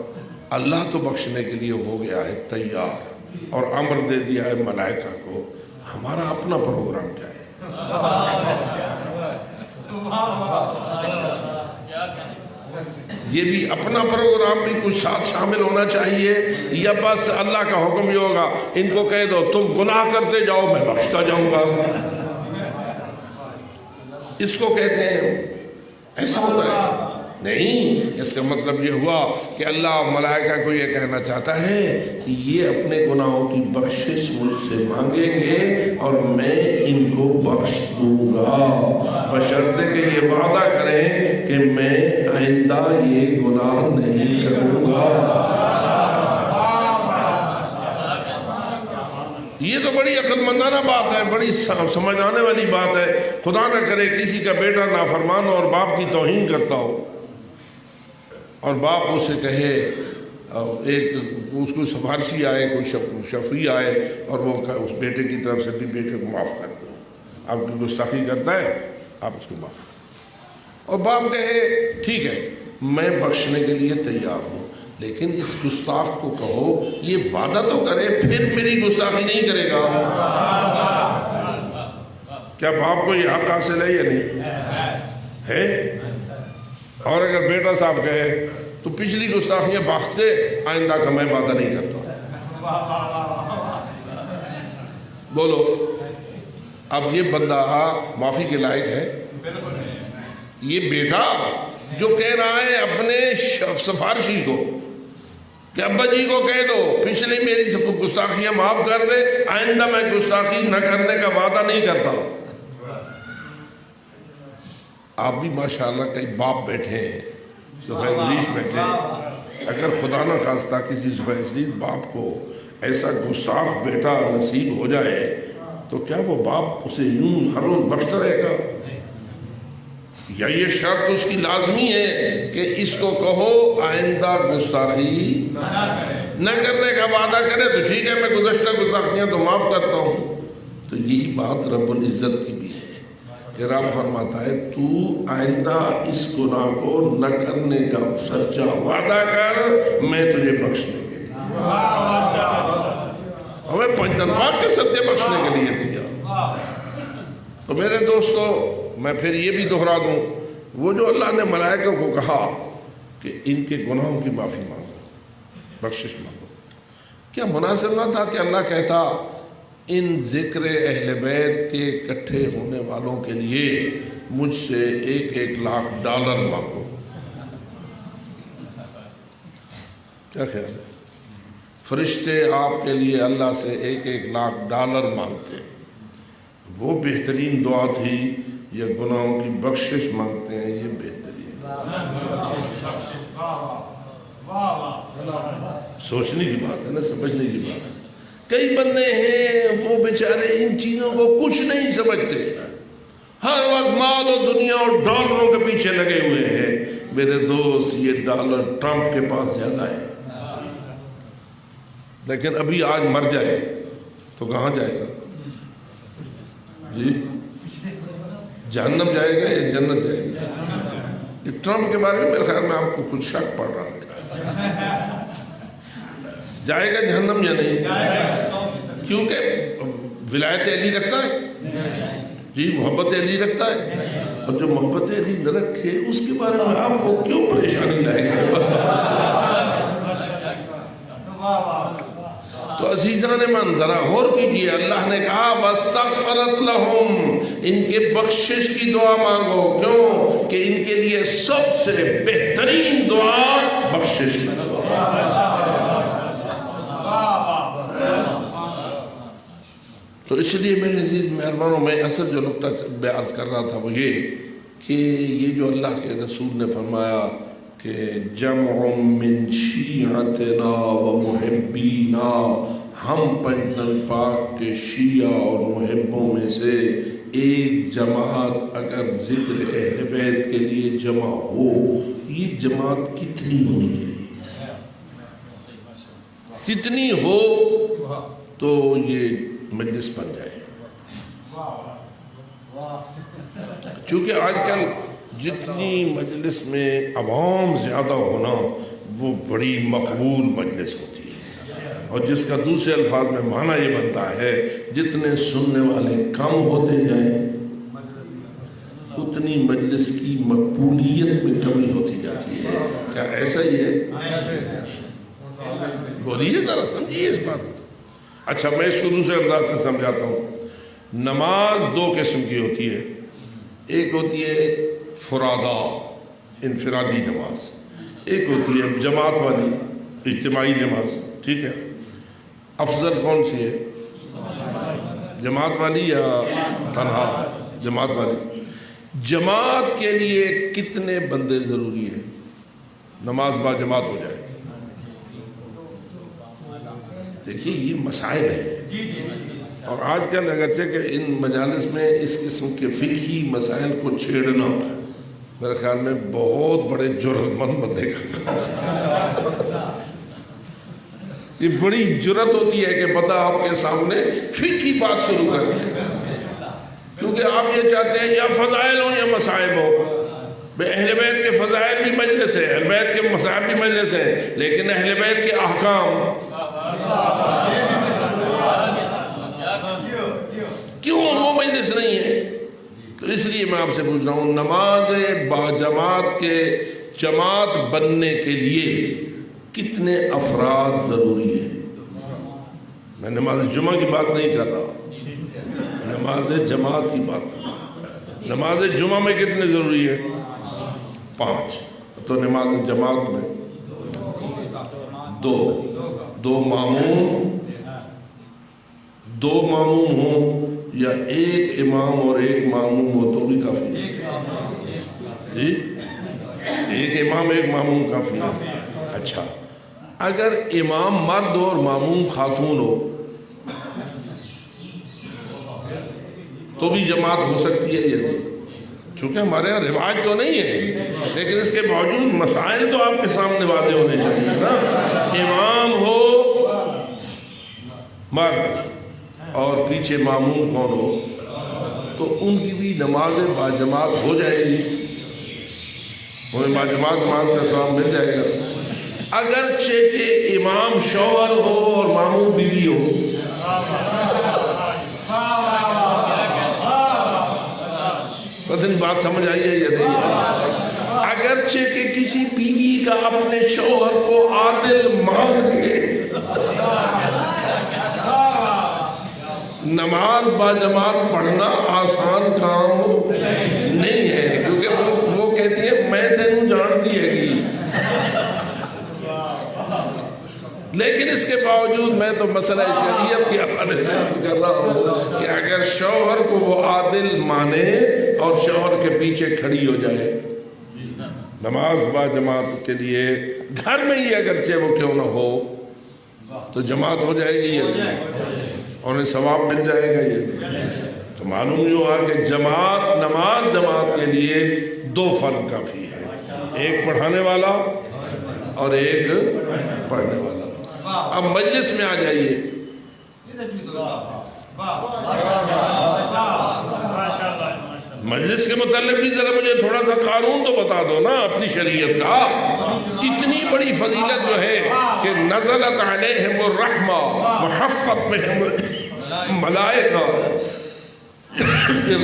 اللہ تو بخشنے کے لیے ہو گیا ہے تیار اور امر دے دیا ہے ملائکہ کو، ہمارا اپنا پروگرام کیا ہے؟ یہ بھی اپنا پروگرام بھی کچھ ساتھ شامل ہونا چاہیے، یا بس اللہ کا حکم یہ ہوگا ان کو کہہ دو تم گناہ کرتے جاؤ میں بخشتا جاؤں گا؟ اس کو کہتے ہیں ایسا ہوتا ہے؟ نہیں، اس کا مطلب یہ ہوا کہ اللہ ملائکہ کو یہ کہنا چاہتا ہے کہ یہ اپنے گناہوں کی بخشش مجھ سے مانگیں گے اور میں ان کو بخش دوں گا، بشرطے کہ یہ وعدہ کریں کہ میں آئندہ یہ گناہ نہیں کروں گا۔ یہ تو بڑی عقل مندانہ بات ہے، بڑی سمجھ آنے والی بات ہے۔ خدا نہ کرے کسی کا بیٹا نافرمان اور باپ کی توہین کرتا ہو اور باپ اسے کہے ایک اس کو سفارشی آئے، کوئی شفیع آئے اور وہ اس بیٹے کی طرف سے بھی بیٹے کو معاف کر دو، آپ کی گستاخی کرتا ہے آپ اس کو معاف کر دو، اور باپ کہے ٹھیک ہے میں بخشنے کے لیے تیار ہوں، لیکن اس گستاخ کو کہو یہ وعدہ تو کرے پھر میری گستاخی نہیں کرے گا۔ کیا باپ کو یہ حق حاصل ہے یا نہیں ہے؟ اور اگر بیٹا صاحب کہے تو پچھلی گستاخیاں باختے، آئندہ کا میں وعدہ نہیں کرتا، بولو اب یہ بندہ معافی کے لائق ہے؟ یہ بیٹا جو کہہ رہا ہے اپنے سفارشی کو کہ ابا جی کو کہہ دو پچھلی میری سب گستاخیاں معاف کر دے، آئندہ میں گستاخی نہ کرنے کا وعدہ نہیں کرتا۔ آپ بھی ماشاءاللہ کئی باپ بیٹھے ہیں، صفحہ انگلیش بیٹھے ہیں، اگر خدا نہ خواستہ کسی صفحہ انگلیش باپ کو ایسا گستاخ بیٹا نصیب ہو جائے تو کیا وہ باپ اسے یوں ہر روز بخشتا رہے گا؟ یا یہ شرط اس کی لازمی ہے کہ اس کو کہو آئندہ گستاخی نہ کرنے کا وعدہ کرے تو ٹھیک ہے میں گزشتہ گستاخیاں تو معاف کرتا ہوں۔ تو یہی بات رب العزت کی بھی ہے کہ رب فرماتا ہے تو آئندہ اس گناہ کو نہ کرنے کا سچا وعدہ کر، میں تجھے بخشنے کے لیے، ہمیں پنجتن پاک کے صدقے بخشنے کے لیے تیار۔ تو میرے دوستو میں پھر یہ بھی دہرا دوں، وہ جو اللہ نے ملائکہ کو کہا کہ ان کے گناہوں کی معافی مانگو، بخشش مانگو، کیا مناسب نہ تھا کہ اللہ کہتا ان ذکر اہل بیت کے اکٹھے ہونے والوں کے لیے مجھ سے 1-1 لاکھ ڈالر مانگو؟ کیا خیال ہے؟ فرشتے آپ کے لیے اللہ سے 1-1 لاکھ ڈالر مانگتے، وہ بہترین دعا تھی یا گناہوں کی بخشش مانگتے ہیں یہ بہترین؟ سوچنے کی بات ہے نا، سمجھنے کی بات ہے۔ کئی بندے ہیں وہ بیچارے ان چیزوں کو کچھ نہیں سمجھتے، ہر وقت مال و دنیا اور ڈالروں کے پیچھے لگے ہوئے ہیں۔ میرے دوست یہ ڈالر ٹرمپ کے پاس زیادہ ہے، لیکن ابھی آج مر جائے تو کہاں جائے گا جی؟ جہنم جائے گا یا جنت جائے گا؟ یہ ٹرمپ کے بارے میں میرے خیال میں آپ کو کچھ شک پڑ رہا ہے، جائے گا جہنم یا نہیں؟ کیونکہ ولایت علی رکھتا ہے جی، محبت علی رکھتا ہے، اور جو محبت علی نہ رکھے اس کے بارے میں آپ کو کیوں پریشانی لائے گا؟ تو عزیزان من ذرا غور کیجئے، اللہ نے کہا وَاسْتَغْفَرَتْ لَهُمْ، ان کے بخشش کی دعا مانگو، کیوں کہ ان کے لیے سب سے بہترین دعا بخشش ہے۔ تو اس لیے میرے عزیز مہربانوں میں اصل جو نقطہ بیان کر رہا تھا وہ یہ کہ یہ جو اللہ کے رسول نے فرمایا کہ جمع من شیعتنا و محبینا، ہم پنجتن پاک کے شیعہ اور محبوں میں سے ایک جماعت اگر ذکر اہل بیت کے لیے جمع ہو، یہ جماعت کتنی ہونی ہے؟ کتنی ہو تو یہ مجلس بن جائے؟ چونکہ آج کل جتنی مجلس میں عوام زیادہ ہونا وہ بڑی مقبول مجلس ہوتی ہے، اور جس کا دوسرے الفاظ میں معنی یہ بنتا ہے جتنے سننے والے کم ہوتے جائیں اتنی مجلس کی مقبولیت میں کمی ہوتی جاتی ہے۔ کیا ایسا ہی ہے؟ بولیے ذرا، سمجھیے اس بات کو۔ اچھا میں اس کو دوسرے انداز سے سمجھاتا ہوں۔ نماز 2 قسم کی ہوتی ہے، ایک ہوتی ہے فرادہ انفرادی نماز، ایک ہوتی ہے جماعت والی اجتماعی نماز، ٹھیک ہے؟ افضل کون سی ہے، جماعت والی یا تنہا؟ جماعت والی۔ جماعت کے لیے کتنے بندے ضروری ہیں نماز با جماعت ہو جائے؟ دیکھیے یہ مسائل ہیں، اور آج کل اگرچہ کہ ان مجالس میں اس قسم کے فقہی مسائل کو چھیڑنا میرے خیال میں بہت بڑے جرأت مند بندے کا کہ بڑی جرت ہوتی ہے کہ بندہ آپ کے سامنے فقہ کی بات شروع کر دے، کیونکہ آپ یہ چاہتے ہیں یا فضائل ہو یا مصائب ہو۔ اہل بیت کے فضائل بھی مجلس ہے، اہل بیت کے مصائب بھی مجلس ہے، لیکن اہل بیت کے احکام کیوں وہ مجلس نہیں ہے؟ تو اس لیے میں آپ سے پوچھ رہا ہوں، نماز باجماعت کے جماعت بننے کے لیے کتنے افراد ضروری ہیں؟ میں نماز جمعہ کی بات نہیں کر رہا، نماز جماعت کی بات کر رہا۔ نماز جمعہ میں کتنے ضروری ہے؟ 5۔ تو نماز جماعت میں دو معموم ہوں یا ایک امام اور ایک معموم ہو تو بھی کافی ہے؟ جی، ایک امام ایک معموم کافی ہے۔ اچھا، اگر امام مرد اور معموم خاتون ہو تو بھی جماعت ہو سکتی ہے یا نہیں؟ چونکہ ہمارے یہاں رواج تو نہیں ہے، لیکن اس کے باوجود مسائل تو آپ کے سامنے واضح ہونے چاہیے نا۔ امام ہو مرد اور پیچھے معموم کون ہو تو ان کی بھی نماز باجماعت ہو جائے گی، انہیں باجماعت نماز کا ثواب مل جائے گا۔ اگرچہ کہ امام شوہر ہو اور معموم بیوی ہو، پتہ نہیں بات سمجھ آئی ہے یا نہیں؟ اگرچہ کہ کسی بیوی کا اپنے شوہر کو عادل مان کے نماز باجماعت پڑھنا آسان کام نہیں ہے، کیونکہ وہ کہتی ہے میں تینوں جان دی ہے گی، لیکن اس کے باوجود میں تو مسئلہ شریعت کی حوالے سے عرض کر رہا ہوں کہ اگر شوہر کو وہ عادل مانے اور شوہر کے پیچھے کھڑی ہو جائے نماز باجماعت کے لیے، گھر میں ہی اگرچہ وہ کیوں نہ ہو، تو جماعت ہو جائے گی یا نہیں؟ اور انہیں ثواب مل جائے گا یا نہیں؟ تو معلوم یہ ہوا کہ نماز جماعت کے لیے 2 فرد کافی ہے، ایک پڑھانے والا اور ایک پڑھنے والا۔ اب مجلس میں آ جائیے، مجلس کے متعلق بھی ذرا مجھے تھوڑا سا قانون تو بتا دو نا اپنی شریعت کا۔ اتنی بڑی فضیلت جو ہے کہ نزلت علیہم الرحمہ، محفت بہم ملائکہ،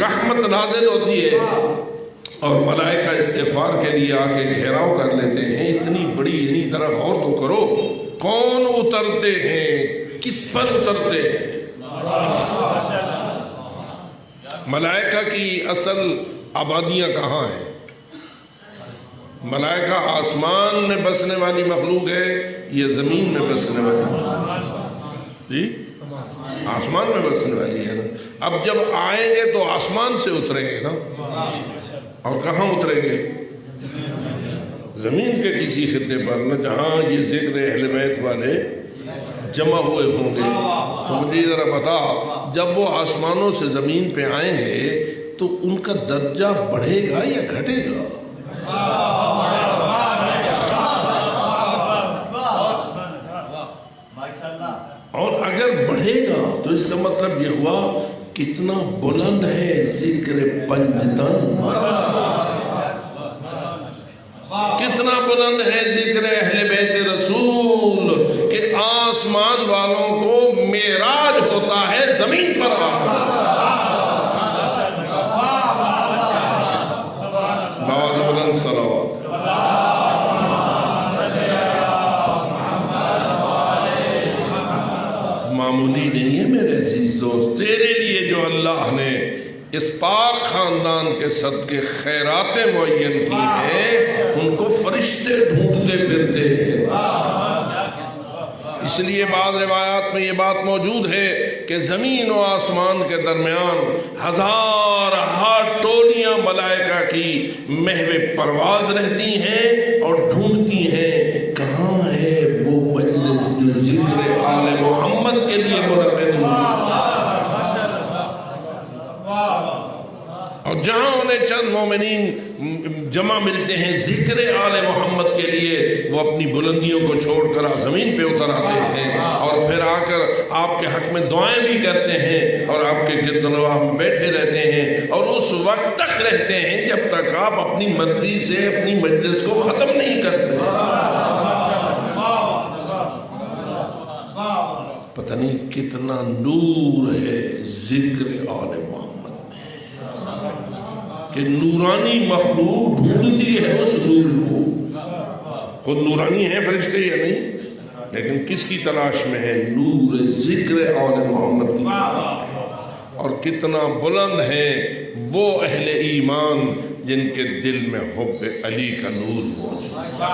رحمت نازل ہوتی ہے اور ملائکہ استغفار کے لیے آ کے گھیراؤ کر لیتے ہیں۔ اتنی بڑی، انہی طرح غور تو کرو، کون اترتے ہیں، کس پر اترتے ہیں؟ ملائکہ کی اصل آبادیاں کہاں ہیں؟ ملائکہ آسمان میں بسنے والی مخلوق ہے یا زمین میں بسنے والی مخلوق؟ جی، آسمان میں بسنے والی ہے نا۔ اب جب آئیں گے تو آسمان سے اتریں گے نا، اور کہاں اتریں گے؟ زمین کے کسی خطے پر نہ، جہاں یہ ذکر اہل بیت والے جمع ہوئے ہوں گے۔ تو مجھے ذرا بتا، جب وہ آسمانوں سے زمین پہ آئیں گے تو ان کا درجہ بڑھے گا یا گھٹے گا؟ اور اگر بڑھے گا تو اس کا مطلب یہ ہوا کتنا بلند ہے ذکر پنجتن، کتنا بلند ہے ذکر اہل بیت رسول، کہ آسمان والوں کو معراج ہوتا ہے زمین پر آنا۔ نواز بلند صلوات۔ معمولی نہیں ہے میرے عزیز دوست، تیرے لیے جو اللہ نے اس پاک خاندان کے صدقے خیراتیں معین کی ہیں، ان کو فرشتے ڈھونڈتے پھرتے ہیں۔ اس لیے بعض روایات میں یہ بات موجود ہے کہ زمین و آسمان کے درمیان 1000 ٹولیاں ملائکہ کی محو پرواز رہتی ہیں اور ڈھونڈتی ہیں کہاں ہے وہ مجلس جو ذکر آل محمد کے لیے منعقد ہوئی، اور جہاں انہیں چند مومنین جمع ملتے ہیں ذکر آل محمد کے لیے، وہ اپنی بلندیوں کو چھوڑ کر زمین پہ اتر آتے ہیں اور پھر آ کر آپ کے حق میں دعائیں بھی کرتے ہیں اور آپ کے گرد و نواح میں بیٹھے رہتے ہیں، اور اس وقت تک رہتے ہیں جب تک آپ اپنی مرضی سے اپنی مجلس کو ختم نہیں کرتے۔ پتہ نہیں کتنا نور ہے ذکر آل محمد میں کہ نورانی مخلوق ڈھونڈتی ہے اس نور کو۔ خود نورانی ہیں فرشتے یا نہیں، لیکن کس کی تلاش میں ہے؟ نور ذکر آل محمد کی تلاش میں۔ اور کتنا بلند ہے وہ اہل ایمان جن کے دل میں حب علی کا نور موجود ہے۔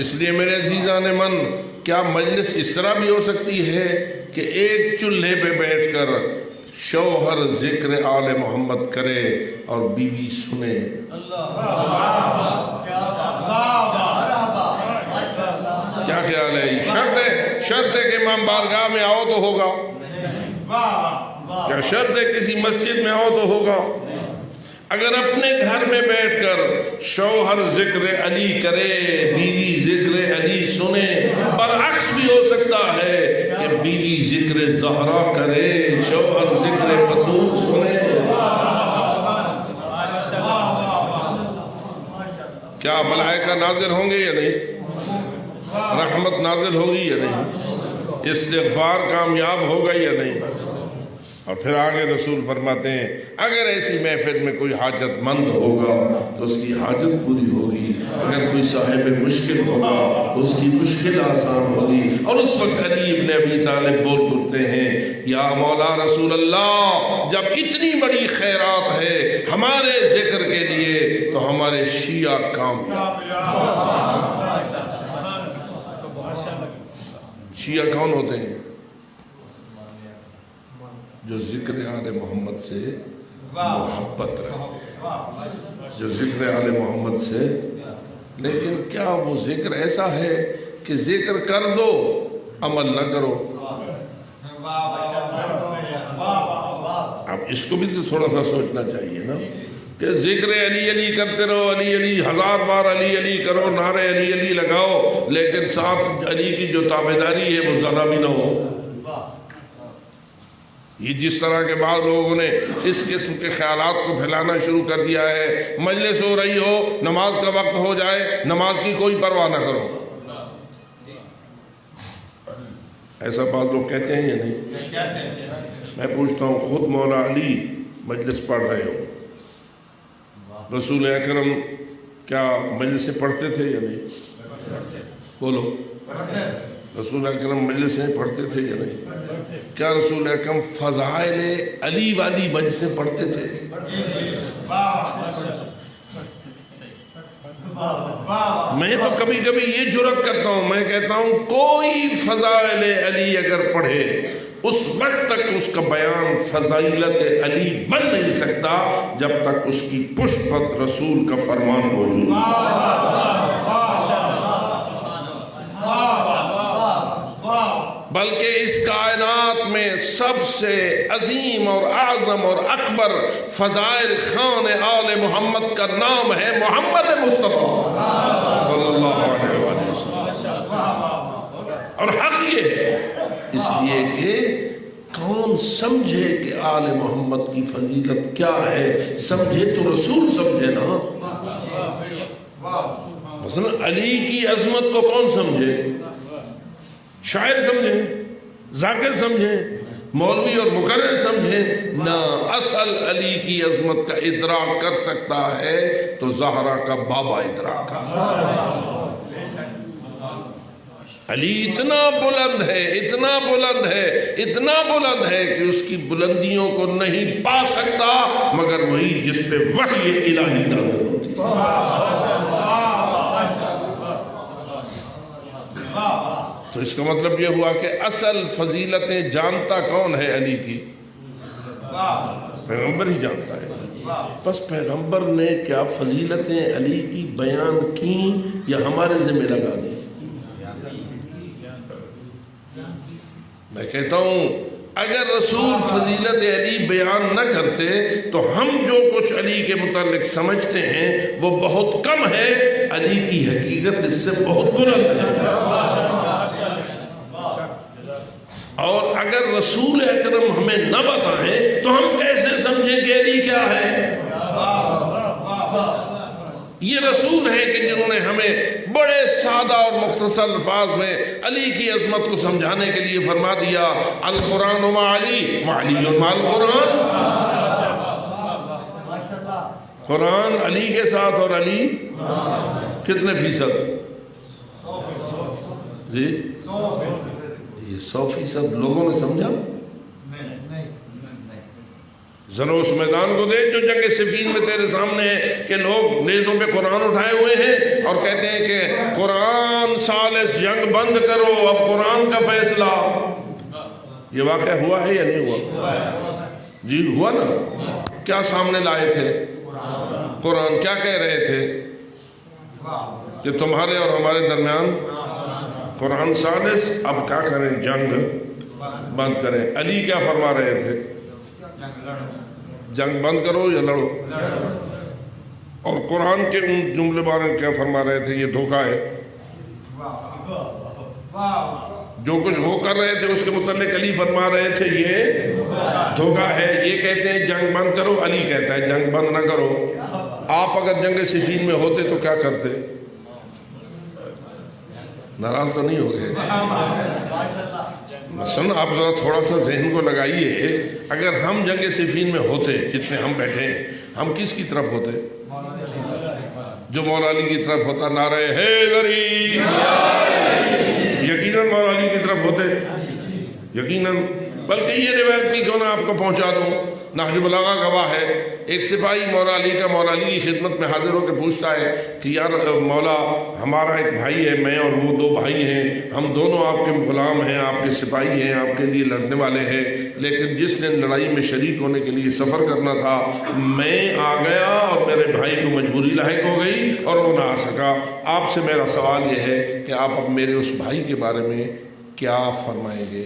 اس لیے میرے عزیزان من، کیا مجلس اس طرح بھی ہو سکتی ہے کہ ایک چولہے پہ بیٹھ کر شوہر ذکر آل محمد کرے اور بیوی سنے؟ کیا خیال ہے؟ شرط ہے کہ امام بارگاہ میں آؤ تو ہوگا؟ کیا شرط ہے کسی مسجد میں آؤ تو ہوگا؟ اگر اپنے گھر میں بیٹھ کر شوہر ذکر علی کرے، بیوی ذکر علی سنے، برعکس بھی ہو سکتا ہے کہ بیوی ذکر زہرا کرے، شوہر ذکر بطول سنے۔ کیا ملائکہ نازل ہوں گے یا نہیں؟ رحمت نازل ہوگی یا نہیں؟ استغفار کامیاب ہوگا یا نہیں؟ اور پھر آگے رسول فرماتے ہیں اگر ایسی محفل میں کوئی حاجت مند ہوگا تو اس کی حاجت پوری ہوگی، اگر کوئی صاحب مشکل ہوگا تو اس کی مشکل آسان ہوگی۔ اور اس وقت علی ابن ابی طالب بول اٹھتے ہیں، یا مولا رسول اللہ، جب اتنی بڑی خیرات ہے ہمارے ذکر کے لیے تو ہمارے شیعہ کامیاب۔ شیعہ کون ہوتے ہیں؟ جو ذکر آل محمد سے محبت رکھتے ہیں، جو ذکر آل محمد سے، لیکن کیا وہ ذکر ایسا ہے کہ ذکر کر دو عمل نہ کرو؟ اب اس کو بھی تو تھوڑا سا سوچنا چاہیے نا کہ ذکر علی علی کرتے رہو، علی علی 1000 بار علی علی کرو، نعرے علی علی لگاؤ، لیکن ساتھ علی کی جو تابعداری ہے وہ ذرا بھی نہ ہو۔ یہ جس طرح کے بعض لوگوں نے اس قسم کے خیالات کو پھیلانا شروع کر دیا ہے، مجلس ہو رہی ہو، نماز کا وقت ہو جائے، نماز کی کوئی پرواہ نہ کرو۔ ایسا بعض لوگ کہتے ہیں یا نہیں؟ میں پوچھتا ہوں، خود مولا علی مجلس پڑھ رہے ہو، رسول اکرم کیا مجلس سے پڑھتے تھے یا نہیں؟ بولو، رسول اکرم مجلس سے پڑھتے تھے یا نہیں؟ کیا رسول اکرم فضائل علی والی مجلس سے پڑھتے تھے؟ میں تو کبھی کبھی یہ جرات کرتا ہوں، میں کہتا ہوں کوئی فضائل علی اگر پڑھے اس وقت تک اس کا بیان فضائلت علی بن نہیں سکتا جب تک اس کی پشت پر رسول کا فرمان موجود ہے۔ بلکہ اس کائنات میں سب سے عظیم اور اعظم اور اکبر فضائل خان آل محمد کا نام ہے محمد مصطفیٰ صلی اللہ علیہ وسلم۔ اور حق یہ ہے اس لیے کہ کون سمجھے کہ آل محمد کی فضیلت کیا ہے، سمجھے تو رسول سمجھے نا۔ مثلا علی کی عظمت کو کون سمجھے؟ شاعر سمجھیں، ذاکر سمجھیں، مولوی اور مقرر سمجھیں نہ، اصل علی کی عظمت کا ادراک کر سکتا ہے تو زہرا کا بابا ادراک کر سکتا ہے۔ علی اتنا بلند ہے، اتنا بلند ہے، اتنا بلند ہے کہ اس کی بلندیوں کو نہیں پا سکتا مگر وہی جس پہ وحی الہی نازل ہوتی ہے۔ تو اس کا مطلب یہ ہوا کہ اصل فضیلتیں جانتا کون ہے علی کی؟ پیغمبر ہی جانتا ہے۔ بس پیغمبر نے کیا فضیلتیں علی کی بیان کی یا ہمارے ذمہ لگا دی؟ میں کہتا ہوں اگر رسول فضیلت علی بیان نہ کرتے تو ہم جو کچھ علی کے متعلق سمجھتے ہیں وہ بہت کم ہے، علی کی حقیقت اس سے بہت بلند ہے۔ اور اگر رسول اکرم ہمیں نہ بتائیں تو ہم کیسے سمجھیں کہ علی کیا ہے؟ یہ رسول ہیں کہ جنہوں نے ہمیں بڑے سادہ اور مختصر الفاظ میں علی کی عظمت کو سمجھانے کے لیے فرما دیا القرآن مع علی وعلی مع القرآن۔ قرآن علی کے ساتھ اور علی کتنے فیصد؟ جی یہ 100% لوگوں نے سمجھا؟ ذرا اس میدان کو دیکھ جو جنگ صفین میں تیرے سامنے ہے کہ لوگ نیزوں پہ قرآن اٹھائے ہوئے ہیں اور کہتے ہیں کہ قرآن ثالث جنگ بند کرو، اب قرآن کا فیصلہ۔ یہ واقعہ ہوا ہے یا نہیں ہوا؟ جی ہوا نا۔ کیا سامنے لائے تھے؟ قرآن۔ کیا کہہ رہے تھے؟ کہ تمہارے اور ہمارے درمیان قرآن ثالث، اب کیا کریں؟ جنگ بند کریں۔ علی کیا فرما رہے تھے؟ جنگ بند کرو یا لڑو۔ اور قرآن کے ان جملے بارے کیا فرما رہے تھے؟ یہ دھوکہ ہے۔ جو کچھ وہ کر رہے تھے اس کے متعلق علی فرما رہے تھے یہ دھوکہ ہے۔ یہ کہتے ہیں جنگ بند کرو، علی کہتا ہے جنگ بند نہ کرو۔ آپ اگر جنگ صفین میں ہوتے تو کیا کرتے؟ ناراض تو نہیں ہو گئے؟ مثلا آپ ذرا تھوڑا سا ذہن کو لگائیے، اگر ہم جنگ صفین میں ہوتے جتنے ہم بیٹھے ہیں، ہم کس کی طرف ہوتے؟ جو مولا علی کی طرف ہوتا، نعرہ حیدری، یقیناً مولا علی کی طرف ہوتے، یقیناً۔ بلکہ یہ روایت بھی کیوں نہ آپ کو پہنچا دوں، نہج البلاغہ گواہ ہے، ایک سپاہی مولا علی کا مولا علی کی خدمت میں حاضر ہو کے پوچھتا ہے کہ یار مولا ہمارا ایک بھائی ہے، میں اور وہ 2 بھائی ہیں، ہم دونوں آپ کے غلام ہیں، آپ کے سپاہی ہیں، آپ کے لیے لڑنے والے ہیں، لیکن جس نے لڑائی میں شریک ہونے کے لیے سفر کرنا تھا میں آ گیا اور میرے بھائی کو مجبوری لاحق ہو گئی اور وہ نہ آ سکا۔ آپ سے میرا سوال یہ ہے کہ آپ اب میرے اس بھائی کے بارے میں کیا فرمائیں گے؟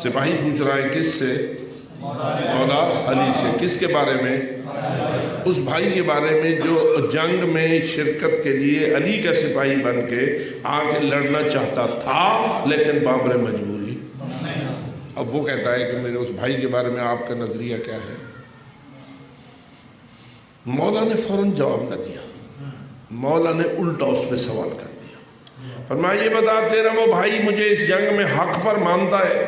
سپاہی پوچھ رہا ہے کس سے؟ مولا علی سے۔ کس کے بارے میں؟ اس بھائی کے بارے میں جو جنگ میں شرکت کے لیے علی کا سپاہی بن کے آگے لڑنا چاہتا تھا لیکن بامر مجبوری۔ اب وہ کہتا ہے کہ میرے اس بھائی کے بارے میں آپ کا نظریہ کیا ہے؟ مولا نے فوراً جواب نہ دیا، مولا نے الٹا اس پہ سوال کر دیا، فرمایا یہ بتا تیرا وہ بھائی مجھے اس جنگ میں حق پر مانتا ہے؟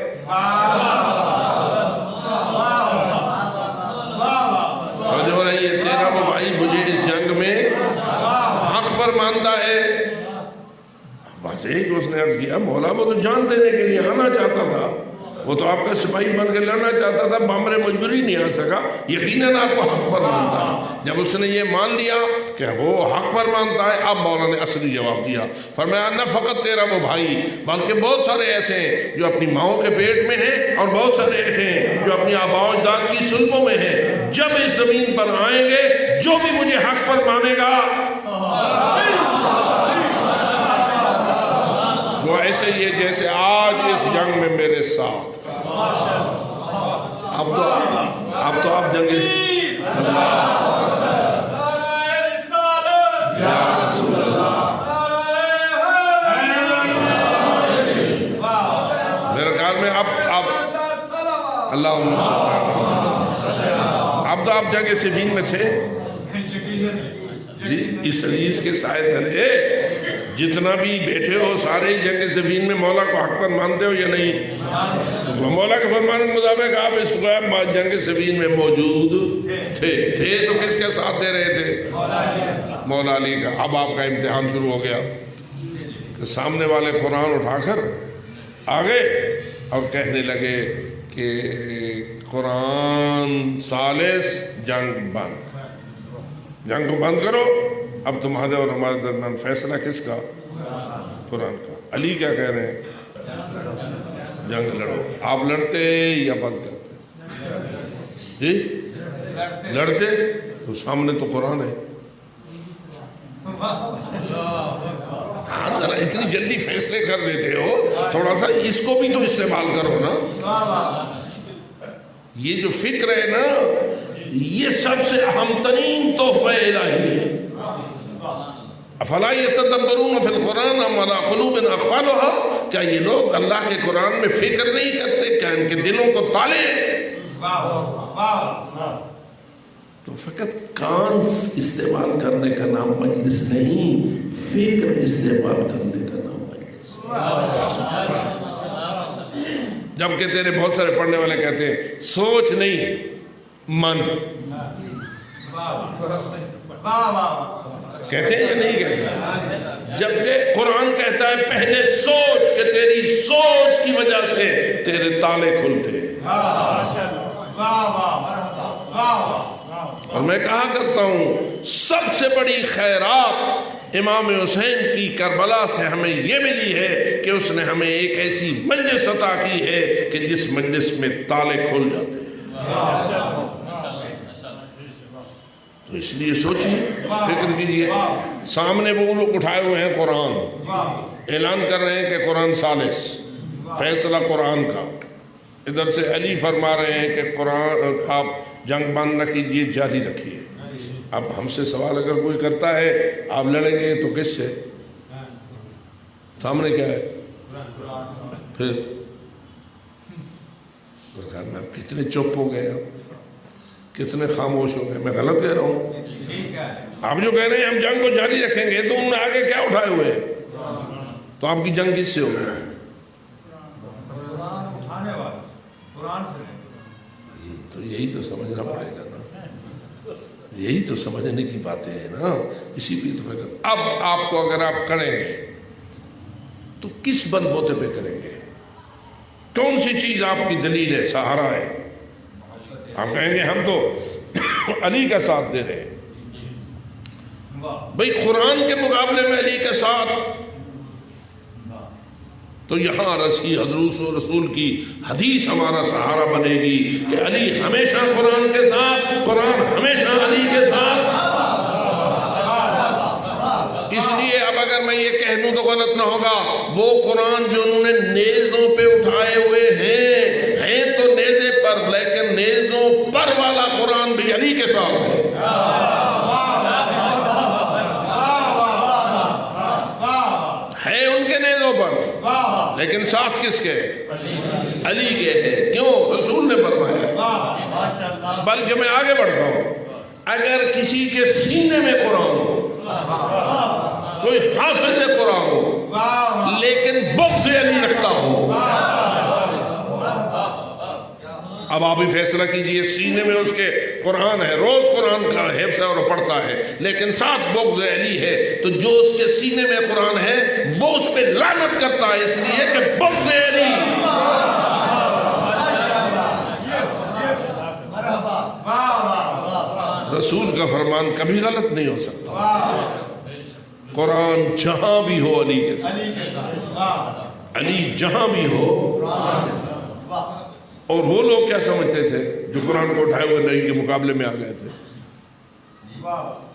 جو رہی ہے تیرا وہ بھائی مجھے اس جنگ میں حق پر مانتا ہے؟ بس ایک اس نے عرض کیا مولا وہ تو جان دینے کے لیے آنا چاہتا تھا، وہ تو آپ کا سپاہی بن کے لڑنا چاہتا تھا، بامر مجبوری نہیں آ سکا، یقیناً آپ کو حق پر مانتا ہے۔ جب اس نے یہ مان لیا کہ وہ حق پر مانتا ہے، اب مولا نے اصلی جواب دیا، فرمایا نہ فقط تیرا وہ بھائی بلکہ بہت سارے ایسے ہیں جو اپنی ماؤں کے پیٹ میں ہیں اور بہت سارے ایسے ہیں جو اپنی آباء و اجداد کی سلبوں میں ہیں، جب اس زمین پر آئیں گے جو بھی مجھے حق پر مانے گا وہ ایسے ہی ہے جیسے آج اس جنگ میں میرے ساتھ۔ اب تو آپ جنگیں یا رسول اللہ، میرے خیال میں اب اللہم اب تو آپ جنگ صفین میں تھے جی، اس حدیث کے سائے تلے جتنا بھی بیٹھے ہو سارے جنگ صفین میں مولا کو حق پر مانتے ہو یا نہیں؟ تو مولا کے فرمان مطابق آپ اس وقت جنگ صفین میں موجود تھے تو کس کے ساتھ دے رہے تھے؟ مولا علی کا۔ اب آپ کا امتحان شروع ہو گیا کہ سامنے والے قرآن اٹھا کر آگے اور کہنے لگے کہ قرآن ثالث جنگ بند، جنگ کو بند کرو، اب تمہارے اور ہمارے درمیان فیصلہ کس کا؟ قرآن کا۔ علی کیا کہہ رہے ہیں؟ جنگ لڑو۔ آپ لڑتے یا بند کرتے؟ جی لڑتے تو سامنے تو قرآن ہے، ہاں ذرا اتنی جلدی فیصلے کر دیتے ہو، تھوڑا سا اس کو بھی تو استعمال کرو نا۔ یہ جو فکر ہے نا، یہ سب سے اہم ترین تحفہ الہی ہے۔ افلا یتدبرون فی القرآن ام علی قلوب اقفالها، کیا یہ لوگ اللہ کے قرآن میں فکر نہیں کرتے؟ کیا ان کے دلوں کو تالے ہیں؟ تو فقط کان استعمال کرنے کا نام مجلس نہیں، فکر استعمال کرنے کا نام مجلس۔ جبکہ تیرے بہت سارے پڑھنے والے کہتے ہیں سوچ نہیں من، کہتے ہیں یا نہیں کہتے؟ جبکہ قرآن کہتا ہے پہلے سوچ، کہ تیری سوچ کی وجہ سے تیرے تالے کھلتے ہیں۔ اور میں کہا کرتا ہوں سب سے بڑی خیرات امام حسین کی کربلا سے ہمیں یہ ملی ہے کہ اس نے ہمیں ایک ایسی مجلس عطا کی ہے کہ جس مجلس میں تالے کھل جاتے ہیں۔ تو اس لیے سوچیے، فکر کیجئے، سامنے وہ لوگ اٹھائے ہوئے ہیں قرآن، اعلان کر رہے ہیں کہ قرآن ثالث، فیصلہ قرآن کا، ادھر سے علی فرما رہے ہیں کہ قرآن آپ جنگ بند نہ کیجئے، جاری رکھیے۔ اب ہم سے سوال اگر کوئی کرتا ہے آپ لڑیں گے تو کس سے؟ سامنے کیا ہے؟ پھر میں اب کتنے چپ ہو گئے، کتنے خاموش ہو گئے؟ میں غلط کہہ رہا ہوں؟ آپ جو کہہ رہے ہیں ہم جنگ کو جاری رکھیں گے، تو ان میں آگے کیا اٹھائے ہوئے ہیں؟ تو آپ کی جنگ کس سے ہو گئی؟ تو یہی تو سمجھنا پڑے گا نا، یہی تو سمجھنے کی باتیں ہیں نا، اسی پہ تو فکر۔ اب آپ کو اگر آپ کریں گے تو کس بند ہوتے پہ کریں گے؟ کون سی چیز آپ کی دلیل ہے، سہارا ہے؟ آپ کہیں گے ہم تو علی کا ساتھ دے رہے ہیں۔ بھئی قرآن کے مقابلے میں علی کا ساتھ، تو یہاں رسول کی حدیث ہمارا سہارا بنے گی کہ علی ہمیشہ قرآن کے ساتھ، قرآن ہمیشہ علی کے ساتھ۔ اس لیے اب اگر میں یہ کہہ دوں تو غلط نہ ہوگا، وہ قرآن جو انہوں نے نیزوں پہ اٹھائے ہوئے ہیں تو نیزے پر، لیکن نیزوں پر والا قرآن بھی علی کے ساتھ ہے۔ ہے ان کے نیزوں پر، لیکن ساتھ کس کے؟ علی کے ہے۔ کیوں؟ رسول نے فرمایا۔ بلکہ میں آگے بڑھتا ہوں، اگر کسی کے سینے میں قرآن ہو، کوئی حافظ قرآن ہو، لیکن بغض علی رکھتا ہو، اب آپ ہی فیصلہ کیجئے، سینے میں اس کے قرآن ہے، روز قرآن کا حفظ ہے اور پڑھتا ہے، لیکن ساتھ بغض علی ہے، تو جو اس کے سینے میں قرآن ہے وہ اس پہ لعنت کرتا ہے، اس لیے کہ بغض علی۔ رسول کا فرمان کبھی غلط نہیں ہو سکتا۔ قرآن جہاں بھی ہو علی کے ساتھ، علی جہاں بھی ہو۔ اور وہ لوگ کیا سمجھتے تھے جو قرآن کو اٹھائے ہوئے نبی کے مقابلے میں آ گئے تھے؟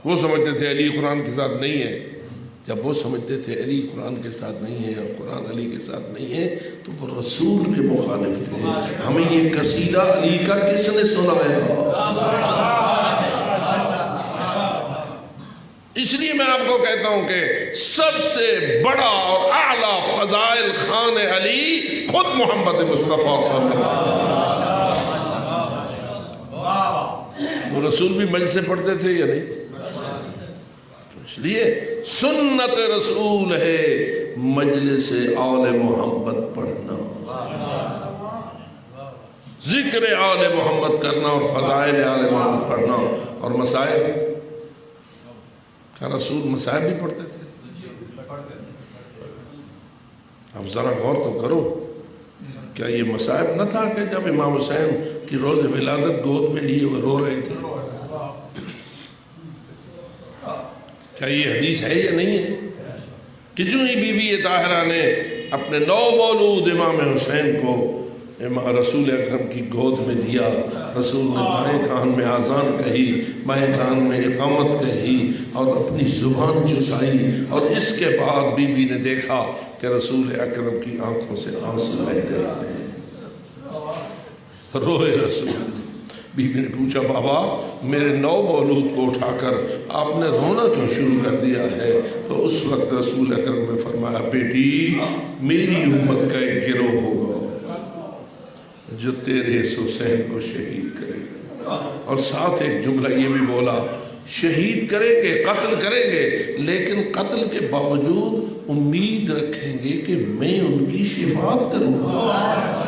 وہ سمجھتے تھے علی قرآن کے ساتھ نہیں ہے۔ جب وہ سمجھتے تھے علی قرآن کے ساتھ نہیں ہے اور قرآن علی کے ساتھ نہیں ہے، تو وہ رسول کے مخالف تھے۔ ہمیں یہ قصیدہ علی کا کس نے سنایا؟ اس لیے میں آپ کو کہتا ہوں کہ سب سے بڑا اور اعلیٰ فضائل خان علی خود محمد مصطفیٰ صلی اللہ علیہ وسلم۔ تو رسول بھی مجلسیں پڑھتے تھے یا نہیں؟ تو اس لیے سنت رسول ہے مجلس آل محمد پڑھنا، ذکر آل محمد کرنا اور فضائل آل محمد پڑھنا۔ اور مسائل کیا رسول مسائل بھی پڑھتے تھے؟ اب ذرا غور تو کرو، کیا یہ مسائل نہ تھا کہ جب امام حسین کی روز ولادت گود میں لیے ہوئے رو رہے تھے؟ کیا یہ حدیث ہے یا نہیں ہے کہ جو ہی بی بی طاہرہ نے اپنے نو مولود امام حسین کو رسول اکرم کی گود میں دیا. رسول نے دائیں کان میں آذان کہی، بائیں کان میں اقامت کہی اور اپنی زبان چسائی، اور اس کے بعد بی بی نے دیکھا کہ رسول اکرم کی آنکھوں سے آنسو بہہ گئے. روئے رسول. بی بی نے پوچھا بابا میرے نو مولود کو اٹھا کر آپ نے رونا کیوں شروع کر دیا ہے؟ تو اس وقت رسول اکرم نے فرمایا بیٹی میری امت کا ایک گروہ ہوگا جو تیرے حسین کو شہید کرے گا، اور ساتھ ایک جملہ یہ بھی بولا شہید کریں گے، قتل کریں گے، لیکن قتل کے باوجود امید رکھیں گے کہ میں ان کی شفاعت کروں گا.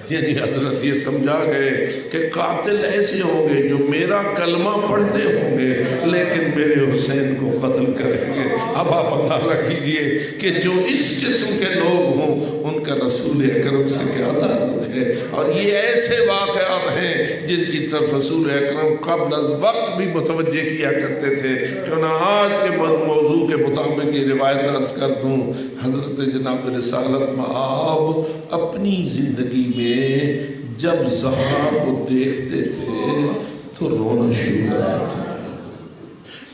یعنی حضرت یہ سمجھا گئے کہ قاتل ایسے ہوں گے جو میرا کلمہ پڑھتے ہوں گے لیکن میرے حسین کو قتل کریں گے. اب آپ اندازہ کیجئے کہ جو اس قسم کے لوگ ہوں ان کا رسول اکرم سے کیا تعلق ہے. اور یہ ایسے واقعات ہیں جن کی طرف رسول اکرم قبل از وقت بھی متوجہ کیا کرتے تھے. چنانچہ آج کے موضوع کے مطابق یہ روایت عرض کر دوں، حضرت جناب رسالت مآب اپنی زندگی میں جب زہرا کو دیکھتے تھے تو رونا شروع کرتے تھے،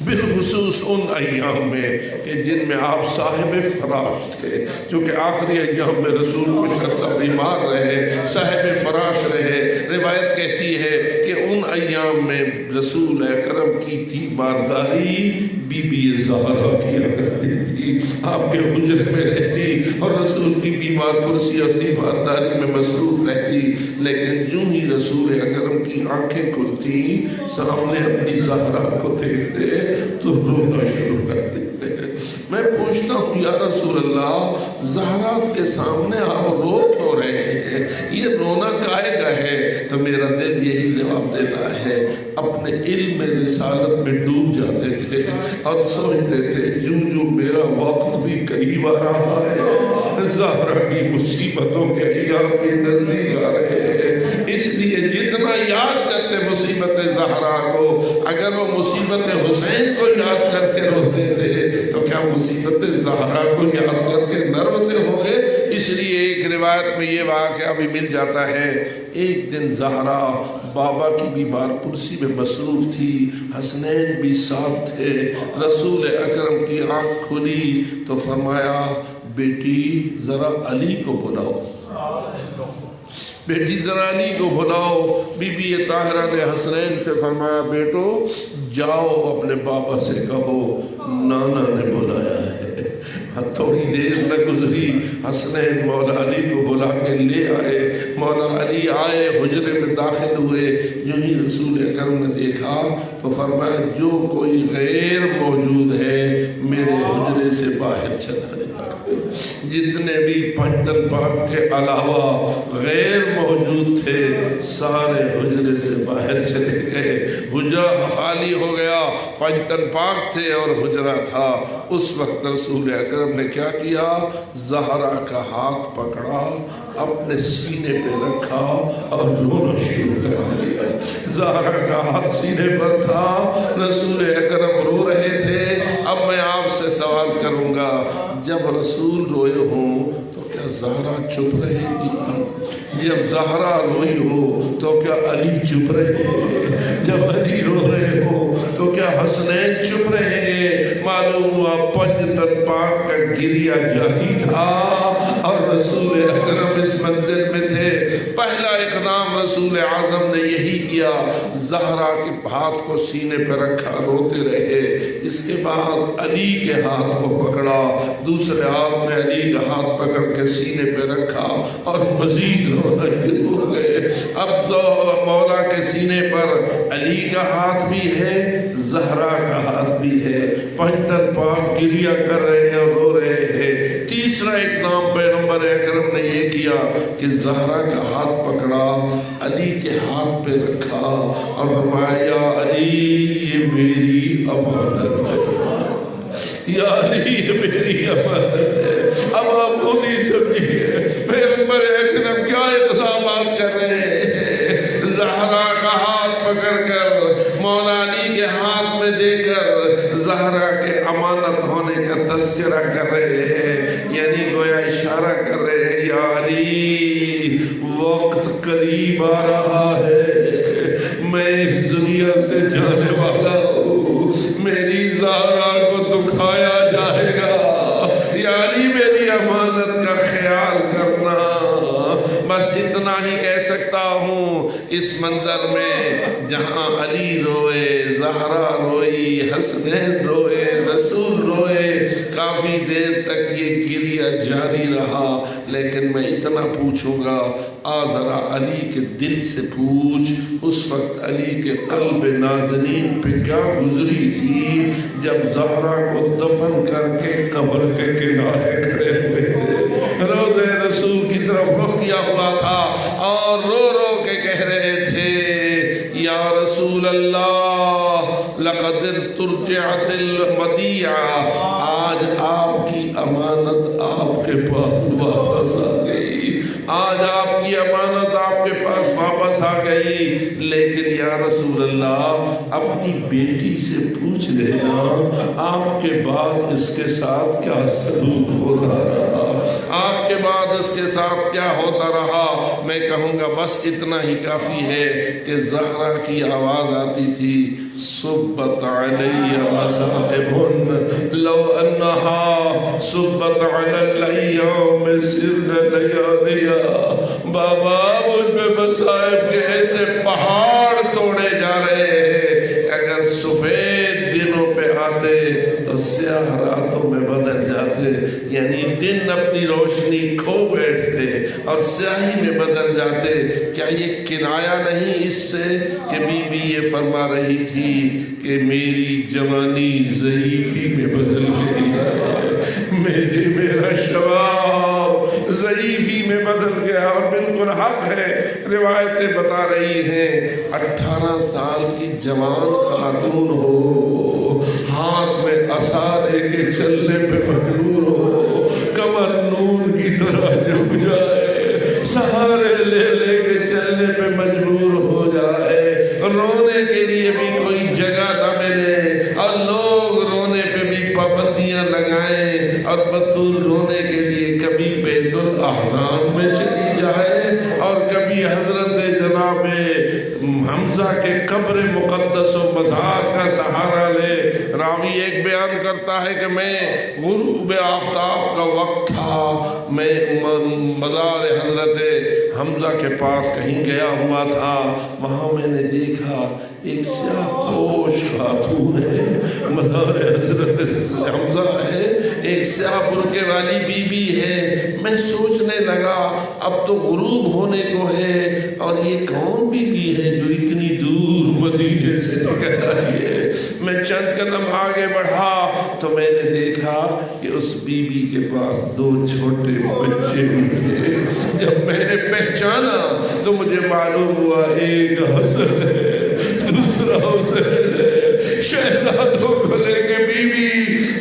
بالخصوص ان ایام میں کہ جن میں آپ صاحب فراش تھے، چونکہ آخری ایام میں رسول کو شخص بیمار رہے، صاحب فراش رہے. روایت کہتی ہے کہ ان ایام میں رسول اکرم کی تھی بارداری بی بی زہرا کیا کرتی تھی، آپ کے حجرے میں رہتی اور رسول کی بیمار کرسی اور تیمارداری میں مصروف رہتی. لیکن جو ہی رسول اکرم کی آنکھیں کھلتی سامنے اپنی زہرا کو دیکھتے تو رونا شروع کر دیتے. میں پوچھتا ہوں یا رسول اللہ زہرات کے سامنے آپ رو کیوں رہے ہیں؟ یہ رونا کائے کا ہے؟ تو میرا دل یہی جواب دیتا ہے اپنے علم رسالت میں ڈوب جاتے تھے اور سمجھتے تھے جو میرا وقت بھی قریب آ رہا ہے، زہرا کی مصیبتوں کے ایام بھی نزدیک آ رہے ہیں. اس لیے جتنا یاد کرتے مصیبت زہرا کو، اگر وہ مصیبت حسین کو یاد کر کے روتے تھے تو کیا مصیبت زہرا کو یاد کر کے نہ روتے ہوں گے؟ اس لیے ایک روایت میں یہ واقعہ بھی مل جاتا ہے، ایک دن زہرا بابا کی بیمار پرسی میں مصروف تھی، حسنین بھی ساتھ تھے. رسول اکرم کی آنکھ کھلی تو فرمایا بیٹی ذرا علی کو بلاؤ، بیٹی ذرا علی کو بلاؤ. بی بی طاہرہ نے حسنین سے فرمایا بیٹو جاؤ اپنے بابا سے کہو نانا نے بلایا ہے. تھوڑی دیر نہ گزری حسنین مولا علی کو بلا کے لے آئے. مولا علی آئے، حجرے میں داخل ہوئے. جو ہی رسول اکرم نے دیکھا تو فرمایا جو کوئی غیر موجود ہے میرے حجرے سے باہر چلا جائے. جتنے بھی پنجتن پاک کے علاوہ غیر موجود تھے سارے حجرے سے باہر چلے گئے. حجرہ خالی ہو گیا، پنجتن پاک تھے اور حجرہ تھا. اس وقت رسول اکرم نے کیا کیا؟ زہرا کا ہاتھ پکڑا، اپنے سینے پہ رکھا اور رونا شروع کر دیا. زہرا کا ہاتھ سینے پر تھا، رسول اکرم رو رہے تھے. اب میں آپ سے سوال کروں گا، جب رسول روئے ہوں تو کیا زہرا چپ رہے گی؟ جب زہرا روئی ہو تو کیا علی چپ رہے گے؟ جب علی رو رہے ہو تو کیا حسنین چپ رہیں گے؟ معلوم ہوا پنجتن پاک کا گریہ جاری تھا اور رسول اکرم اس منزل میں تھے. پہلا اقدام رسول اعظم نے یہی کیا، زہرا کے ہاتھ کو سینے پہ رکھا، روتے رہے. اس کے بعد علی کے ہاتھ کو پکڑا، دوسرے ہاتھ میں علی کا ہاتھ پکڑ کے سینے پہ رکھا اور مزید رونا شروع ہو گئے. اب تو مولا کے سینے پر علی کا ہاتھ بھی ہے، زہرا کا ہاتھ بھی ہے. پنجتن پاک گریہ کر رہے ہیں اور رو رہے ہیں. تیسرا اقدام پیغمبر اکرم نے یہ کیا کہ زہرا کا ہاتھ پکڑا، علی کے ہاتھ پہ رکھا اور فرمایا یا علی یہ میری امانت ہے، یا علی یہ میری امانت ہے. اب آپ خود ہی سمجھیے پیغمبر اکرم کیا اقدامات کر رہے ہیں. زہرا کا ہاتھ پکڑ کر مولا علی کے ہاتھ میں دے کر زہرا کے امانت ہونے کا تذکرہ کر رہے ہیں. یعنی گویا اشارہ کر رہے ہیں یا علی وہ قریب آ رہا ہے، میں اس دنیا سے جانے والا ہوں، میری زہرا کو دکھایا جائے گا، یعنی میری امانت کا خیال کرنا۔ بس اتنا ہی کہہ سکتا ہوں اس منظر میں جہاں علی روئے، زہرا روئی، حسنین روئے، رسول روئے، کافی دیر تک یہ گریہ جاری رہا، لیکن میں اتنا پوچھوں گا، ذرا علی کے دل سے پوچھ، اس وقت علی کے قلب نازنین پہ کیا گزری تھی جب زہرا کو دفن کر کے قبر کے کنارے کھڑے ہوئے تھے، روضے رسول کی طرف رخ کیا ہوا تھا اور رو رو کے کہہ رہے تھے، یا رسول اللہ لقد ترجعت الودیعہ، آج آپ کی امانت آپ کے پاس واپس آ گئی، آج آپ کی امانت آپ کے پاس واپس آ گئی، لیکن یا رسول اللہ اپنی بیٹی سے پوچھ لینا آپ کے بعد اس کے ساتھ کیا سلوک ہوتا رہا، آپ کے بعد اس کے ساتھ کیا ہوتا رہا۔ میں کہوں گا بس اتنا ہی کافی ہے کہ زہرا کی آواز آتی تھی، صبت علی مصائب لو انہا صبت علی الایام سر لیالیا، بابا مجھ پہ مصائب کے ایسے پہاڑ توڑے جا رہے ہیں، اگر سفید دنوں پہ آتے تو سیاہ راتوں میں بدل جاتے، یعنی دن اپنی روشنی کھو بیٹھتے اور سیاہی میں بدل جاتے۔ کیا یہ کنایا نہیں اس سے کہ بی بی یہ فرما رہی تھی کہ میری جوانی ضعیفی میں بدل گئی ہے، میرا شباب ضعیفی میں بدل گیا، اور بالکل حق ہے، روایتیں بتا رہی ہیں 18 سال کی جوان خاتون ہو، ہاتھ میں عصا لے کے چلنے پہ مجبور ہو، کمر نون کی طرح جھک جائے، سہارے لے لے کے چلنے پہ مجبور ہو جائے، رونے کے لیے بھی کوئی جگہ نہ ملے، اور لوگ رونے پہ بھی پابندیاں لگائیں، اور بطول رونے کے لیے کبھی بیت الاحزان میں چلی جائے اور کبھی حضرت جناب حمزہ کے قبر مقدس و مزار کا سہارا لے۔ راوی ایک بیان کرتا ہے کہ میں غروب آفتاب کا وقت تھا، میں مزار حضرت حمزہ کے پاس کہیں گیا ہوا تھا، وہاں میں نے دیکھا ایک سیاہ پوش خاتون ہے، مزار حضرت حمزہ ہے، ایک سیاہ برقع والی بی بی ہے۔ میں سوچنے لگا اب تو غروب ہونے کو ہے، اور یہ کون بی بی ہے جو اتنی دور مدینے سے نکل آئی ہے۔ میں چند قدم آگے بڑھا تو میں نے دیکھا کہ اس بی بی کے پاس 2 چھوٹے بچے بھی تھے۔ جب میں نے پہچانا تو مجھے معلوم ہوا ایک حسن ہے، دوسرا حسین ہے۔ شہزادوں کو لے کے بی بی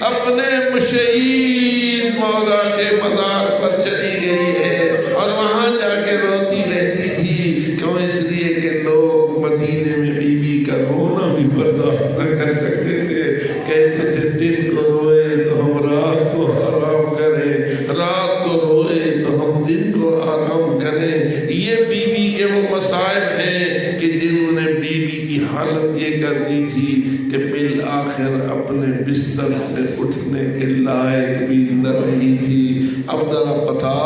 اپنے مشہید مولا کے مزار پر چلی گئی ہے، اور وہاں جا کے روتی رہتی تھی، کیوں؟ اس لیے کہ لوگ مدینے میں بی بی کا رونا بھی برداشت نہ کر سکتے تھے، کہتے تھے دن کو روئے تو ہم رات کو آرام کریں، رات کو روئے تو ہم دن کو آرام کریں۔ یہ بی بی کے وہ مصائب ہیں کہ جنہوں نے بی بی کی حالت یہ کر دی تھی کہ بالآخر اپنے بستر سے اٹھنے کے لائق بھی نہ رہی تھی۔ اب ذرا بتا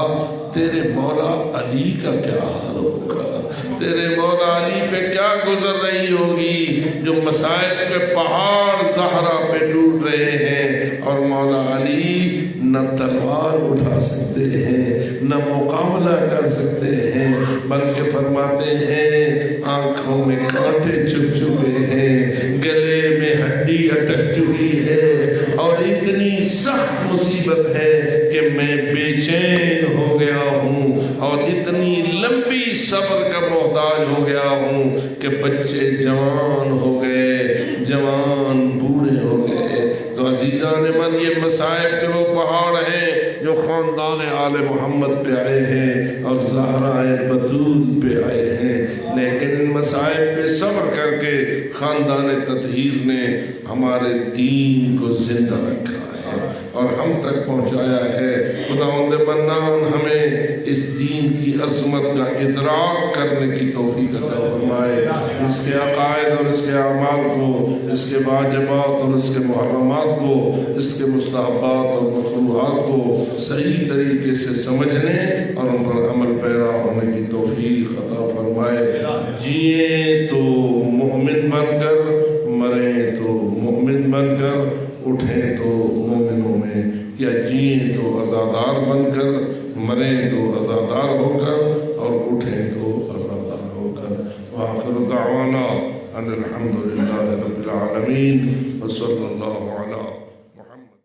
تیرے مولا علی کا کیا حال ہوگا، تیرے مولا علی پہ کیا گزر رہی ہوگی جو مصائب کے پہاڑ زہرا پہ ٹوٹ رہے ہیں، اور مولا علی نہ تلوار اٹھا سکتے ہیں، نہ مقابلہ کر سکتے ہیں، بلکہ فرماتے ہیں آنکھوں میں کانٹے چبھ چکے ہیں، گلے میں ہڈی اٹک چکی ہے، اور اتنی سخت مصیبت ہے کہ میں بے چین ہو گیا ہوں، اور اتنی لمبی صبر کا محتاج ہو گیا ہوں کہ بچے جوان ہو گئے، جوان بوڑھے ہو گئے۔ تو عزیزان من، یہ مصائب کے وہ پہاڑ ہیں جو خاندان آل محمد پہ آئے ہیں اور زہرا بتول پہ آئے ہیں، لیکن ان مصائب پہ صبر کر کے خاندان تطہیر نے ہمارے دین کو زندہ رکھا ہے اور ہم تک پہنچایا ہے۔ خداوند منان ہمیں اس اس دین کی عظمت کا ادراک کرنے کی توفیق عطا فرمائے، اس کے عقائد اور اس کے اعمال کو، اس کے واجبات اور اس کے محرمات کو، اس کے مستحبات اور مکروہات کو صحیح طریقے سے سمجھنے اور ان پر عمل پیرا ہونے کی توفیق عطا فرمائے۔ جئیں تو مومن بن کر، مریں تو مومن بن کر، اٹھیں تو مومنوں میں، یا جئیں تو عزادار بن کر، مریں تو عزادار ہو کر، اور اٹھیں تو عزادار ہو کر۔ وآخر دعوانا ان الحمد للہ رب العالمین، وصلی اللہ علیہ